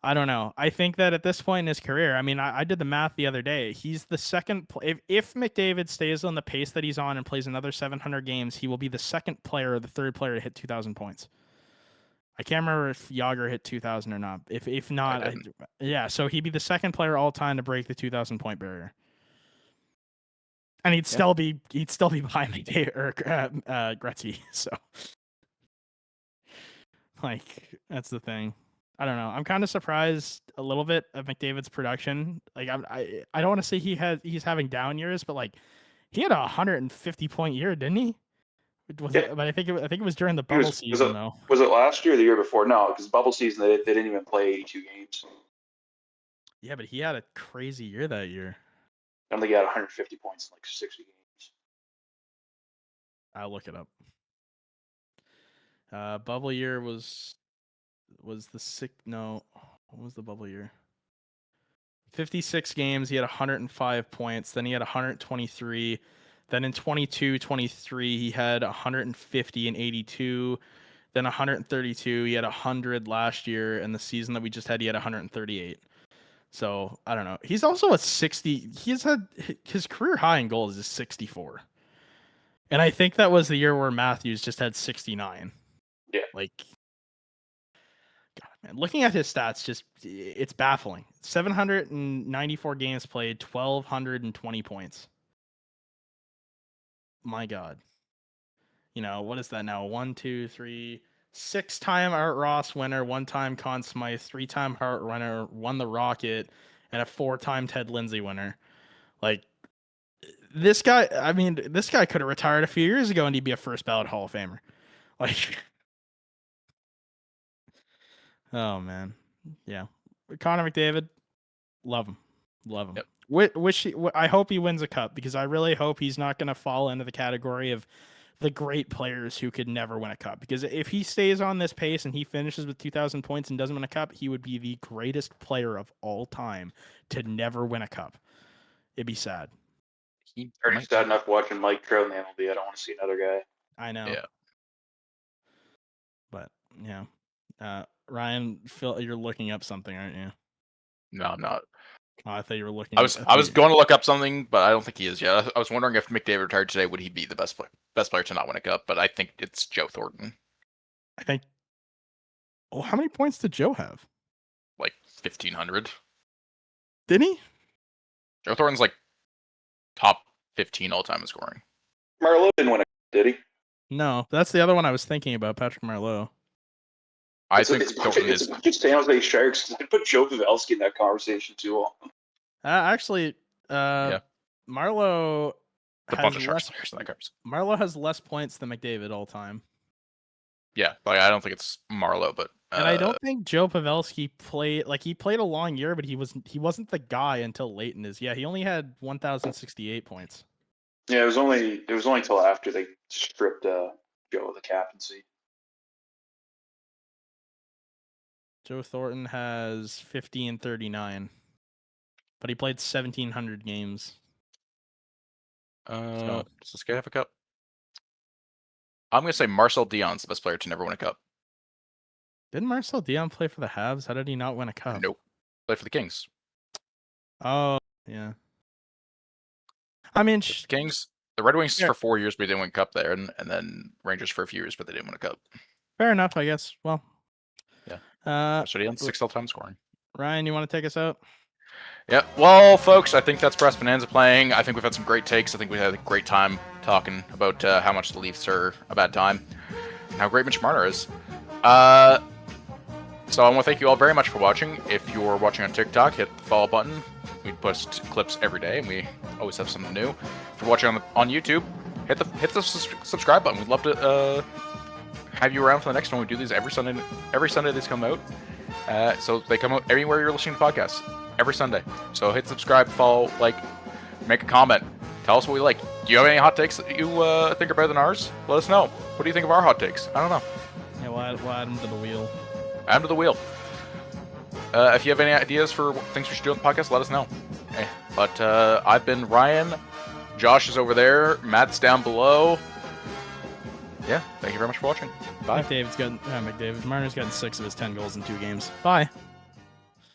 I don't know. I think that at this point in his career, I mean, I did the math the other day. He's the second. If McDavid stays on the pace that he's on and plays another 700 games, he will be the second player or the third player to hit 2,000 points. I can't remember if Yager hit 2,000 or not. If not, so he'd be the second player all time to break the 2,000 point barrier, and he'd still be behind McDavid or Gretzky. So, like, that's the thing. I don't know. I'm kind of surprised a little bit of McDavid's production. Like, I don't want to say he's having down years, but like, he had a 150 point year, didn't he? But I think it was during the bubble season though. Was it last year or the year before? No, because bubble season they didn't even play 82 games. Yeah, but he had a crazy year that year. I don't think he had 150 points in like 60 games. I'll look it up. Bubble year was the sick. No, what was the bubble year? 56 games. He had 105 points. Then he had 123. Then in 22-23, he had 150 and 82. Then 132. He had 100 last year, and the season that we just had, he had 138. So I don't know. He's also a 60. He's had his career high in goals is 64, and I think that was the year where Matthews just had 69. Yeah. Like, God, man, looking at his stats, it's baffling. 794 games played, 1,220 points. My God. You know, what is that now? 1, 2, 3, 6-time Art Ross winner, 1-time Conn Smythe, 3-time Hart winner, won the Rocket, and a 4-time Ted Lindsay winner. Like, this guy, I mean, this guy could have retired a few years ago and he'd be a first ballot Hall of Famer. Like, oh, man. Yeah. Connor McDavid, love him. Love him. Yep. I hope he wins a cup because I really hope he's not going to fall into the category of the great players who could never win a cup. Because if he stays on this pace and he finishes with 2,000 points and doesn't win a cup, he would be the greatest player of all time to never win a cup. It'd be sad. He Already might- sad enough watching Mike Trout in the MLB. I don't want to see another guy. I know. Yeah. But, yeah. Ryan, Phil, you're looking up something, aren't you? No, I'm not. Oh, I thought you were looking. I was going to look up something, but I don't think he is yet. I was wondering if McDavid retired today, would he be the best player to not win a cup? But I think it's Joe Thornton, I think. Oh, how many points did Joe have? like 1,500. Did he? Joe Thornton's like top 15 all time in scoring. Marleau didn't win a cup, did he? No, that's the other one I was thinking about, Patrick Marleau. I It's think a Thornton is. bunch of San Jose Sharks. I put Joe Pavelski in that conversation too. Actually, Marleau The bunch of Sharks players in that conversation. Marleau has less points than McDavid all time. Yeah, like I don't think it's Marleau, but And I don't think Joe Pavelski he played a long year, but he wasn't the guy until late in his. Yeah, he only had 1,068 points. Yeah, it was only till after they stripped Joe of the captaincy. Joe Thornton has 50 and 39, but he played 1,700 games. Does this guy have a cup? I'm gonna say Marcel Dion's the best player to never win a cup. Didn't Marcel Dion play for the Habs? How did he not win a cup? Nope. Played for the Kings. Oh, yeah. I mean, The Kings, the Red Wings Yeah. for 4 years, but they didn't win a cup there, and then Rangers for a few years, but they didn't win a cup. fair enough, I guess. Well, Yeah. Uh, So Dion's 6 all-time scoring. Ryan, you want to take us out? Yeah. Well, folks, I think that's Press Bonanza playing. I think we've had some great takes. I think we had a great time talking about how much the Leafs are a bad time and how great Mitch Marner is. So I want to thank you all very much for watching. If you're watching on TikTok, hit the follow button. We post clips every day, and we always have something new. If you're watching on YouTube, hit the subscribe button. We'd love to have you around for the next one. We do these every Sunday. Every Sunday these come out. So they come out everywhere you're listening to podcasts. Every Sunday. So hit subscribe, follow, like, make a comment. Tell us what we like. Do you have any hot takes that you think are better than ours? Let us know. What do you think of our hot takes? I don't know. Yeah, we'll add them to the wheel. Add them to the wheel. If you have any ideas for things we should do on the podcast, let us know. But I've been Ryan. Josh is over there. Matt's down below. Yeah, thank you very much for watching. Bye. Marner's gotten 6 of his 10 goals in 2 games. Bye.